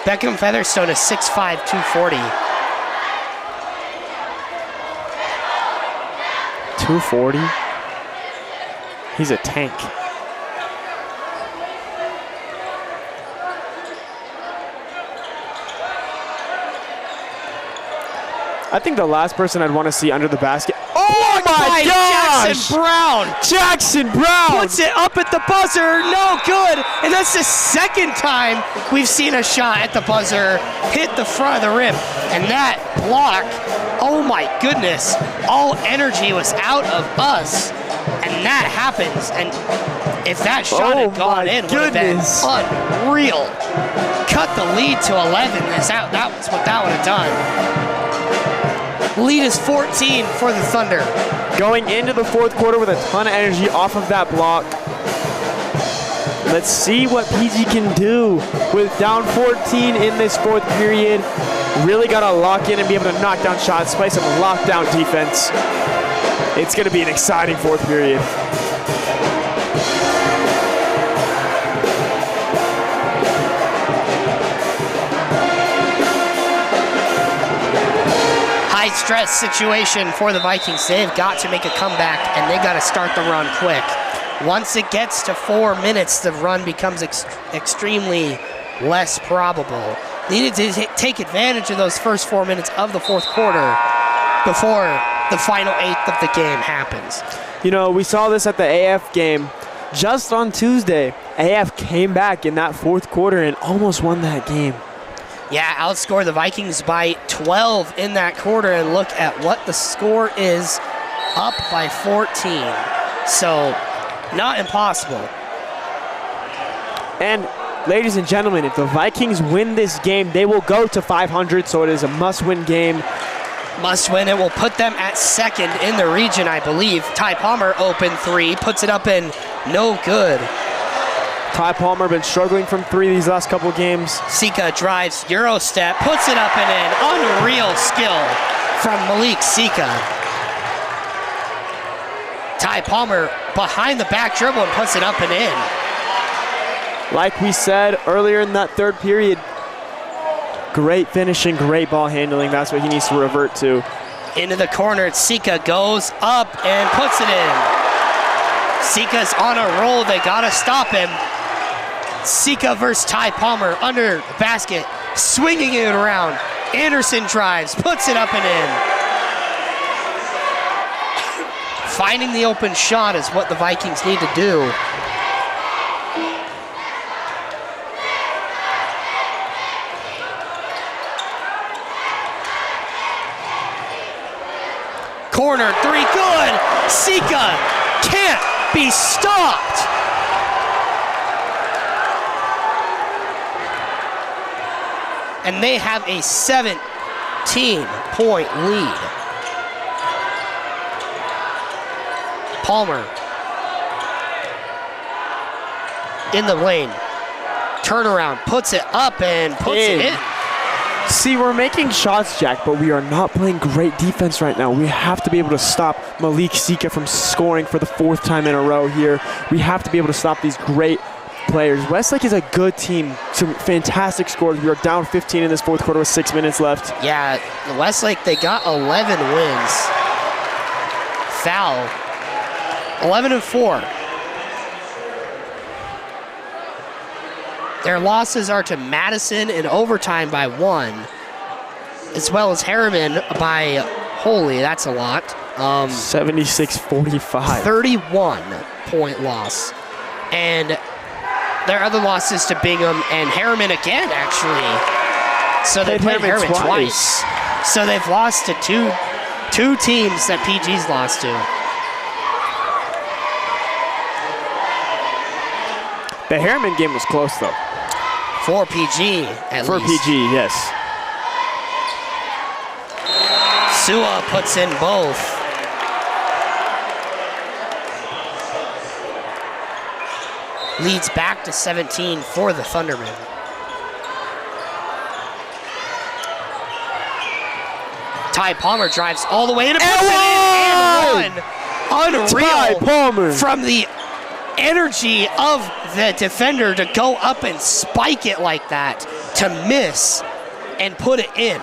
Beckham Featherstone is 6'5", 240. 240? He's a tank. I think the last person I'd want to see under the basket. Oh my gosh! Jackson Brown! Jackson Brown! Puts it up at the buzzer. No good. And that's the second time we've seen a shot at the buzzer hit the front of the rim. And that block, oh my goodness, all energy was out of us. And that happens. And if that shot had gone in, would have been unreal. Cut the lead to 11. That was what that would have done. Lead is 14 for the Thunder. Going into the fourth quarter with a ton of energy off of that block. Let's see what PG can do with down 14 in this fourth period. Really got to lock in and be able to knock down shots, play some lockdown defense. It's going to be an exciting fourth period. High stress situation for the Vikings. They've got to make a comeback and they got to start the run quick. Once it gets to 4 minutes, the run becomes extremely less probable. They need to take advantage of those first 4 minutes of the fourth quarter before the final eighth of the game happens. You know, we saw this at the AF game just on Tuesday. AF came back in that fourth quarter and almost won that game. Yeah, outscored the Vikings by 12 in that quarter, and look at what the score is, up by 14. So, not impossible. And ladies and gentlemen, if the Vikings win this game, they will go to 500, so it is a must-win game. Must win. It will put them at second in the region, I believe. Ty Palmer, open three, puts it up and no good. Ty Palmer been struggling from three these last couple games. Sika drives, Euro step, puts it up and in. Unreal skill from Malik Sika. Ty Palmer behind the back dribble and puts it up and in. Like we said earlier in that third period, great finishing, great ball handling. That's what he needs to revert to. Into the corner, Sika goes up and puts it in. Sika's on a roll, they gotta stop him. Sika versus Ty Palmer under the basket, swinging it around. Anderson drives, puts it up and in. Finding the open shot is what the Vikings need to do. Corner three, good. Sika can't be stopped. And they have a 17-point lead. Palmer in the lane. Turnaround, puts it up and puts it in. See, we're making shots, Jack, but we are not playing great defense right now. We have to be able to stop Malik Sika from scoring for the fourth time in a row here. We have to be able to stop these great players. Westlake is a good team. Some fantastic scores. We are down 15 in this fourth quarter with 6 minutes left. Yeah, Westlake, they got 11 wins. Foul. 11-4. Their losses are to Madison in overtime by 1, as well as Harriman by, holy, that's a lot. 76-45. 31-point loss. And their other losses to Bingham and Harriman again, actually. So they played Harriman twice. So they've lost to two teams that PG's lost to. The Harriman game was close, though. For PG, at least. For PG, yes. Sua puts in both. Leads back to 17 for the Thundermen. Ty Palmer drives all the way in and puts it in and one. Unreal. Ty Palmer. From the energy of the defender to go up and spike it like that, to miss and put it in.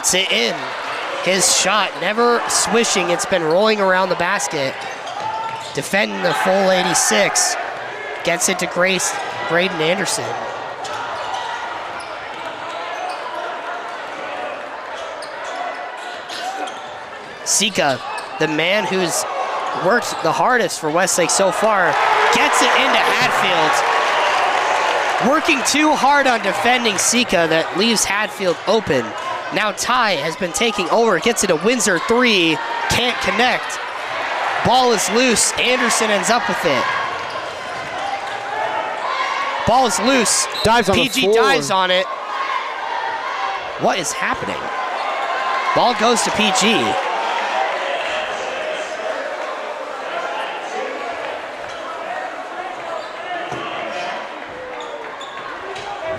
puts it in. His shot never swishing. It's been rolling around the basket. Defending the full 86. Gets it to Graydon Anderson. Sika, the man who's worked the hardest for Westlake so far, gets it into Hatfield. Working too hard on defending Sika that leaves Hatfield open. Now Ty has been taking over, gets it a Windsor 3, can't connect. Ball is loose, Anderson ends up with it. Ball is loose, Dives on PG the floor. dives on it. What is happening? Ball goes to PG.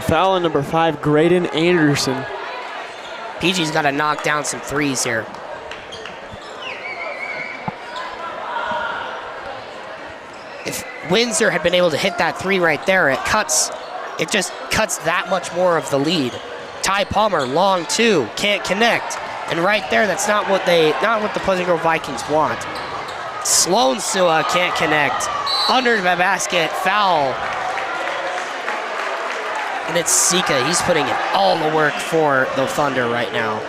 Foul on number 5, Graydon Anderson. PG's got to knock down some threes here. If Windsor had been able to hit that 3 right there, it just cuts that much more of the lead. Ty Palmer, long 2, can't connect. And right there, that's not what the Pleasant Grove Vikings want. Sloan Sua can't connect. Under the basket, foul. And it's Sika. He's putting in all the work for the Thunder right now.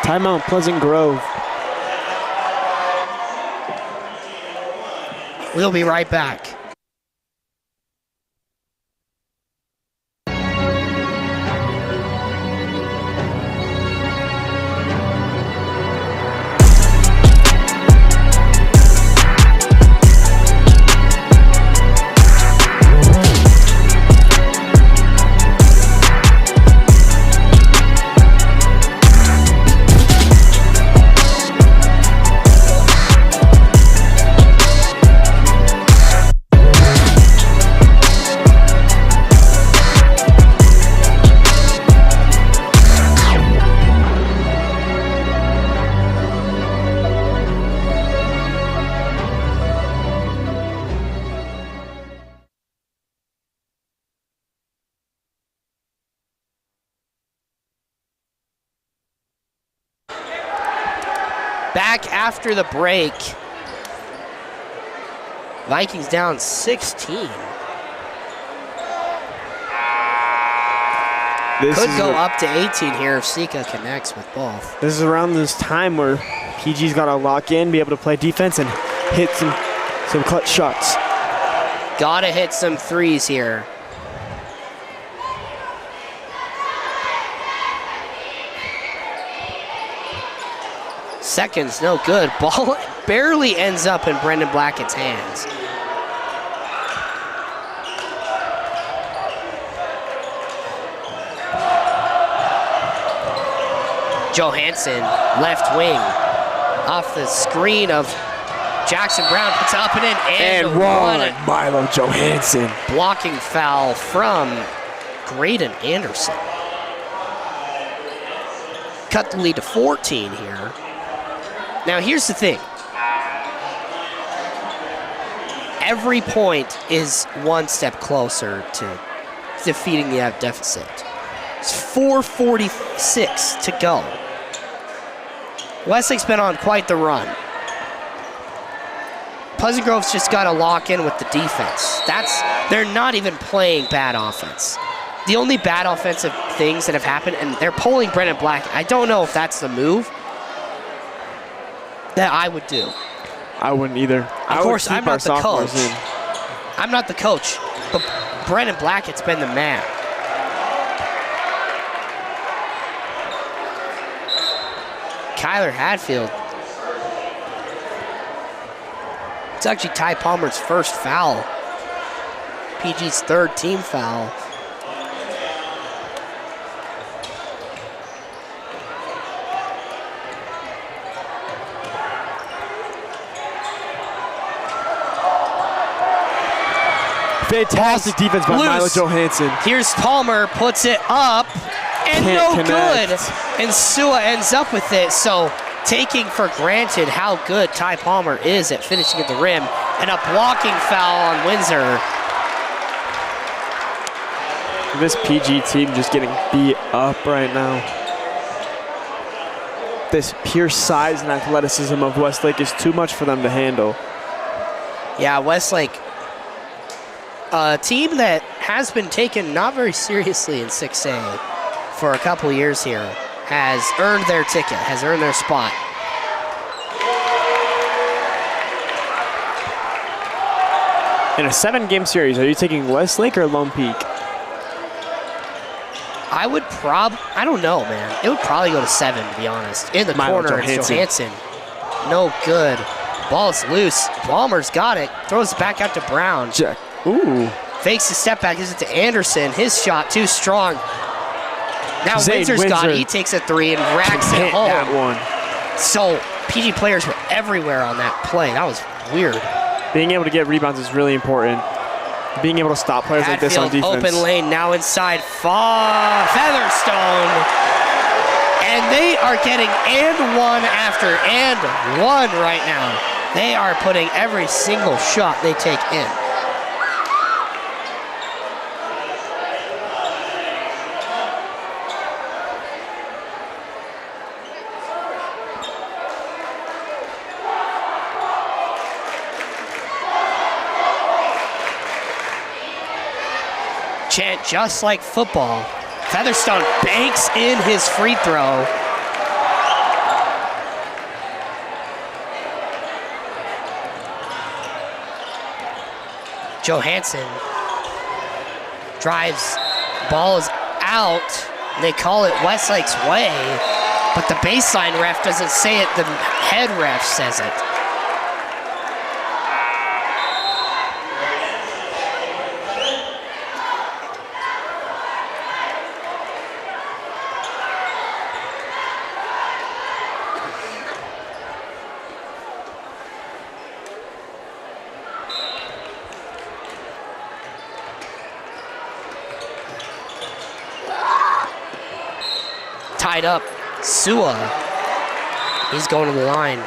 Timeout, Pleasant Grove. We'll be right back. Back after the break. Vikings down 16. Could go up to 18 here if Sika connects with both. This is around this time where PG's got to lock in, be able to play defense, and hit some clutch shots. Gotta hit some threes here. Seconds, no good. Ball barely ends up in Brendan Blackett's hands. Johansson, left wing, off the screen of Jackson Brown, puts up and in, and one. Milo Johansson. Blocking foul from Graydon Anderson. Cut the lead to 14 here. Now here's the thing. Every point is one step closer to defeating the deficit. It's 4:46 to go. Westlake's been on quite the run. Pleasant Grove's just got to lock in with the defense. They're not even playing bad offense. The only bad offensive things that have happened, and they're pulling Brendan Black. I don't know if that's the move that I would do. I wouldn't either. Of course, I'm not the coach. I'm not the coach, but Brendan Blackett's been the man. Kyler Hatfield. It's actually Ty Palmer's first foul. PG's third team foul. Fantastic defense by Milo Johansson. Here's Palmer, puts it up, And no good. And Sua ends up with it. So taking for granted how good Ty Palmer is at finishing at the rim, and a blocking foul on Windsor. This PG team just getting beat up right now. This pure size and athleticism of Westlake is too much for them to handle. Yeah, Westlake, a team that has been taken not very seriously in 6A for a couple years here, has earned their ticket, has earned their spot. In a 7-game series, are you taking Westlake or Lone Peak? I don't know, man. It would probably go to 7, to be honest. In the corner, it's Johansson. No good. Ball's loose. Palmer's got it. Throws it back out to Brown. Ooh. Fakes the step back, gives it to Anderson. His shot too strong. Now Windsor's got it. He takes a 3 and racks it home. That one. So PG players were everywhere on that play. That was weird. Being able to get rebounds is really important. Being able to stop players like this on defense. Open lane now inside Featherstone. And they are getting and one after and one right now. They are putting every single shot they take in. Chant just like football. Featherstone banks in his free throw. Johansson drives, ball is out. They call it Westlake's way, but the baseline ref doesn't say it, the head ref says it. Tied up, Sua. He's going to the line.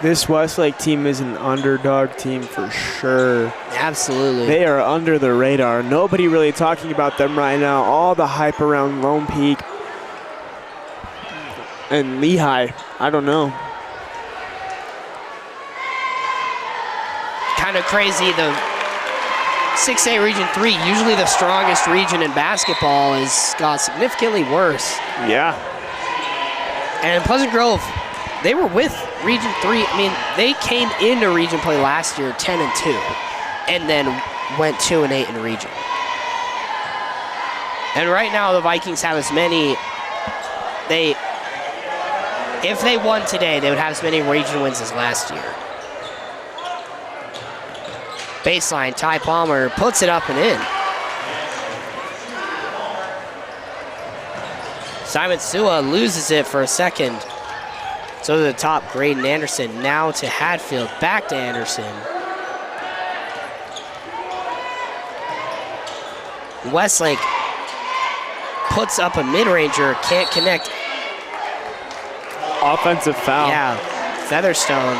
This Westlake team is an underdog team for sure. Absolutely. They are under the radar. Nobody really talking about them right now. All the hype around Lone Peak and Lehigh. I don't know. Kind of crazy. The 6A Region 3, usually the strongest region in basketball, has got significantly worse. Yeah. And Pleasant Grove, they were with Region 3. I mean, they came into region play last year 10-2, and then went 2-8 in region. And right now the Vikings have as many. If they won today, they would have as many region wins as last year. Baseline, Ty Palmer puts it up and in. Simon Sua loses it for a second. So to the top, Graydon Anderson. Now to Hadfield, back to Anderson. Westlake puts up a mid-ranger, can't connect. Offensive foul. Yeah, Featherstone.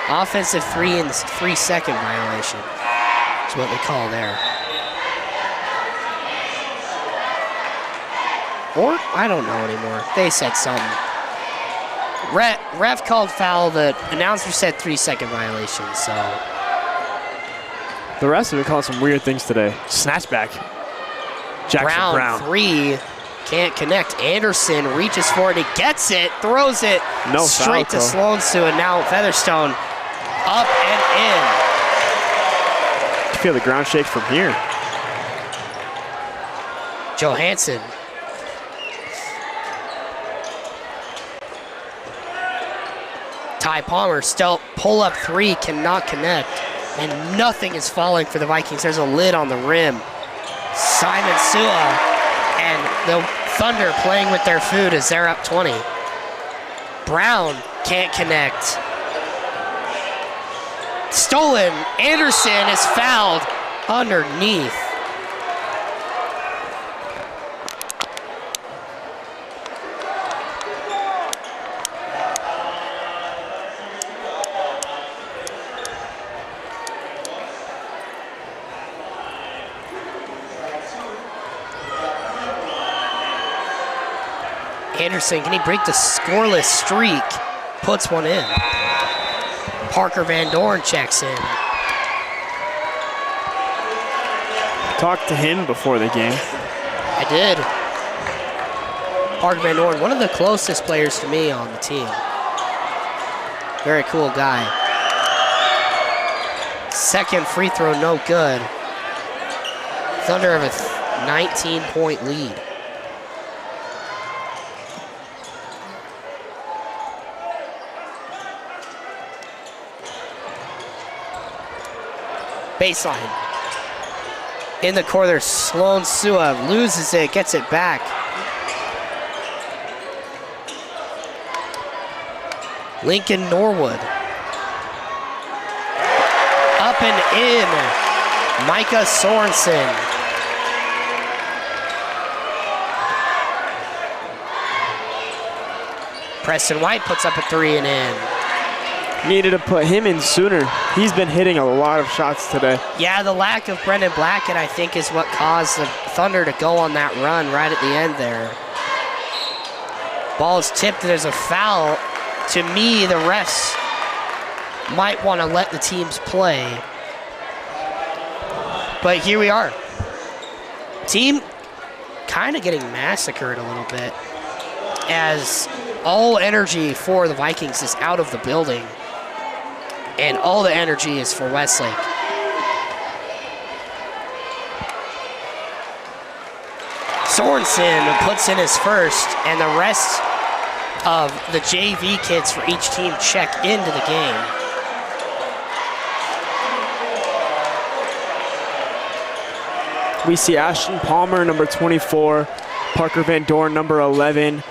Offensive 3 and 3-second violation is what they call there. Or, I don't know anymore. They said something. Ref called foul. The announcer said 3-second violation, so. The rest of it called some weird things today. Snatchback. Jackson Brown. 3, can't connect. Anderson reaches for it. He gets it, throws it straight to Sloan Sue, and now Featherstone up and in. You feel the ground shake from here. Johansson. Ty Palmer, still pull up 3, cannot connect. And nothing is falling for the Vikings. There's a lid on the rim. Simon Sua, and the Thunder playing with their food as they're up 20. Brown can't connect. Stolen. Anderson is fouled underneath. Anderson, can he break the scoreless streak? Puts one in. Parker Van Dorn checks in. Talked to him before the game. I did. Parker Van Dorn, one of the closest players to me on the team. Very cool guy. Second free throw, no good. Thunder have a 19-point lead. Baseline. In the corner, Sloan Sua loses it, gets it back. Lincoln Norwood. Up and in. Micah Sorensen. Preston White puts up a three and in. Needed to put him in sooner. He's been hitting a lot of shots today. Yeah, the lack of Brendan Blackett, I think, is what caused the Thunder to go on that run right at the end there. Ball is tipped, there's a foul. To me, the refs might want to let the teams play. But here we are. Team kind of getting massacred a little bit as all energy for the Vikings is out of the building. And all the energy is for Westlake. Sorensen puts in his first, and the rest of the JV kids for each team check into the game. We see Ashton Palmer, number 24, Parker Van Dorn, number 11,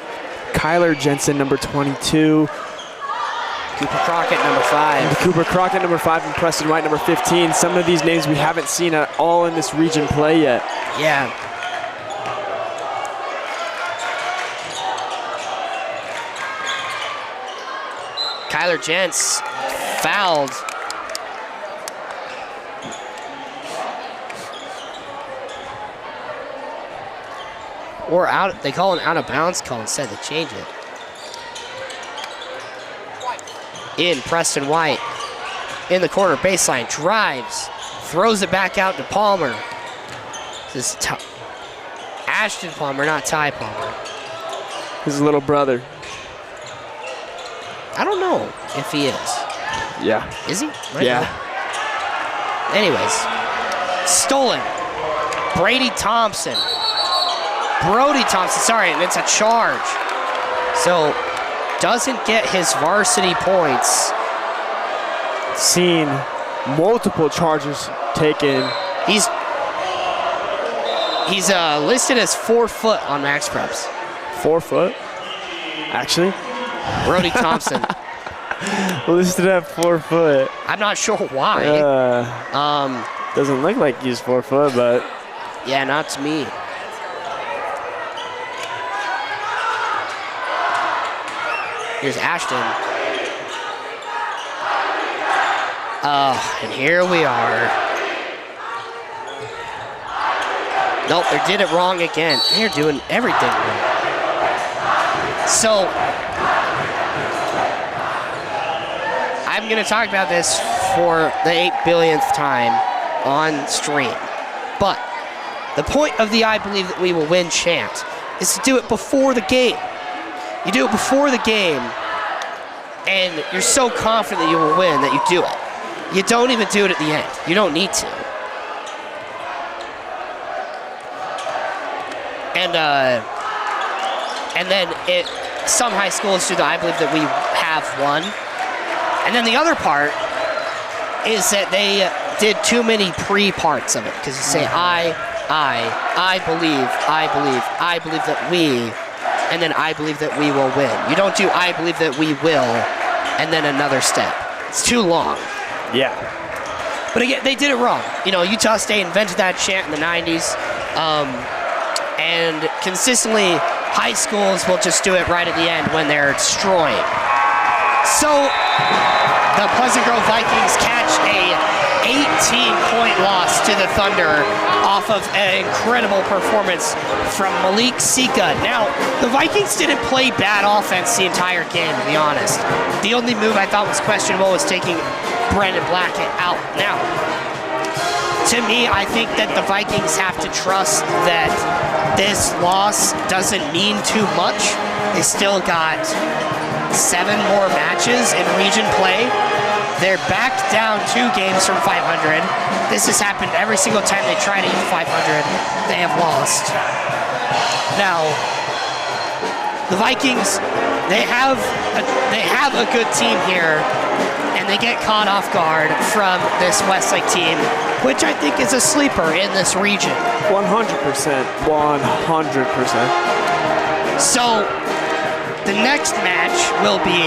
Kyler Jensen, number 22, Cooper Crockett, number 5. and Cooper Crockett, number 5, and Preston White, number 15. Some of these names we haven't seen at all in this region play yet. Yeah. Kyler Jentz fouled. Or out, they call an out of bounds call instead to change it. In Preston White. In the corner, baseline, drives. Throws it back out to Palmer. This is Ashton Palmer, not Ty Palmer. His little brother. I don't know if he is. Yeah. Is he? Yeah. Anyways, stolen. Brody Thompson, sorry, and it's a charge. So, doesn't get his varsity points. Seen multiple charges taken. He's listed as 4 foot on Max Preps. 4 foot? Actually? Brody Thompson. Listed at 4 foot. I'm not sure why. Doesn't look like he's 4 foot, but. Yeah, not to me. Here's Ashton. And here we are. Nope, they did it wrong again. They're doing everything wrong. So, I'm going to talk about this for the 8 billionth time on stream. But the point of the I believe that we will win chant is to do it before the game. You do it before the game, and you're so confident that you will win that you do it. You don't even do it at the end. You don't need to. And then some high schools do the I believe that we have won. And then the other part is that they did too many pre-parts of it. Because you say I, I believe that we, and then I believe that we will win. You don't do I believe that we will, and then another step. It's too long. Yeah. But again, they did it wrong. You know, Utah State invented that chant in the 90s, and consistently high schools will just do it right at the end when they're destroying. So the Pleasant Grove Vikings catch a 18-point loss to the Thunder off of an incredible performance from Malik Sika. Now, the Vikings didn't play bad offense the entire game, to be honest. The only move I thought was questionable was taking Brendan Blackett out. Now, to me, I think that the Vikings have to trust that this loss doesn't mean too much. They still got 7 more matches in region play. They're back down 2 games from 500. This has happened every single time they try to hit 500. They have lost. Now, the Vikings, they have a good team here, and they get caught off guard from this Westlake team, which I think is a sleeper in this region. 100%. 100%. So, the next match will be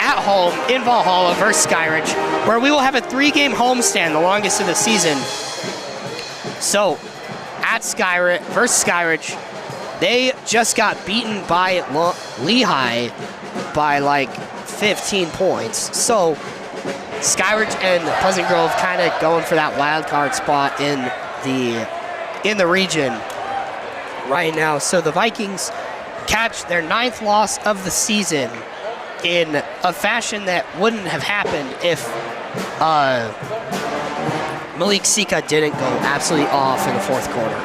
at home in Valhalla versus Skyridge, where we will have a 3-game homestand, the longest of the season. So, at Skyridge versus Skyridge, they just got beaten by Lehigh by like 15 points. So, Skyridge and Pleasant Grove kind of going for that wild card spot in the region right now. So the Vikings catch their 9th loss of the season in a fashion that wouldn't have happened if Malik Sika didn't go absolutely off in the 4th quarter.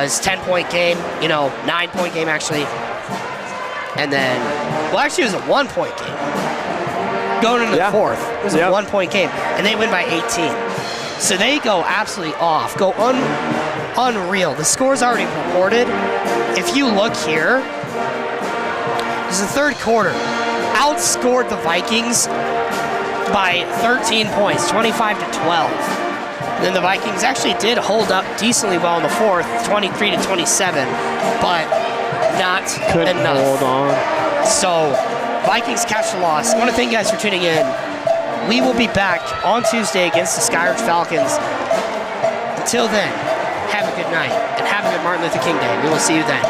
It's a 10-point game, 9-point game actually. And then, well, actually it was a 1-point game. Going into the 4th, it was a 1-point game, and they win by 18. So they go absolutely off, go unreal. The score's already reported. If you look here, this is the 3rd quarter. Outscored the Vikings by 13 points, 25 to 12. And then the Vikings actually did hold up decently well in the 4th, 23 to 27, but not Couldn't enough. hold on. So Vikings catch the loss. I want to thank you guys for tuning in. We will be back on Tuesday against the Skyridge Falcons. Until then, have a good night and have a good Martin Luther King Day. We will see you then.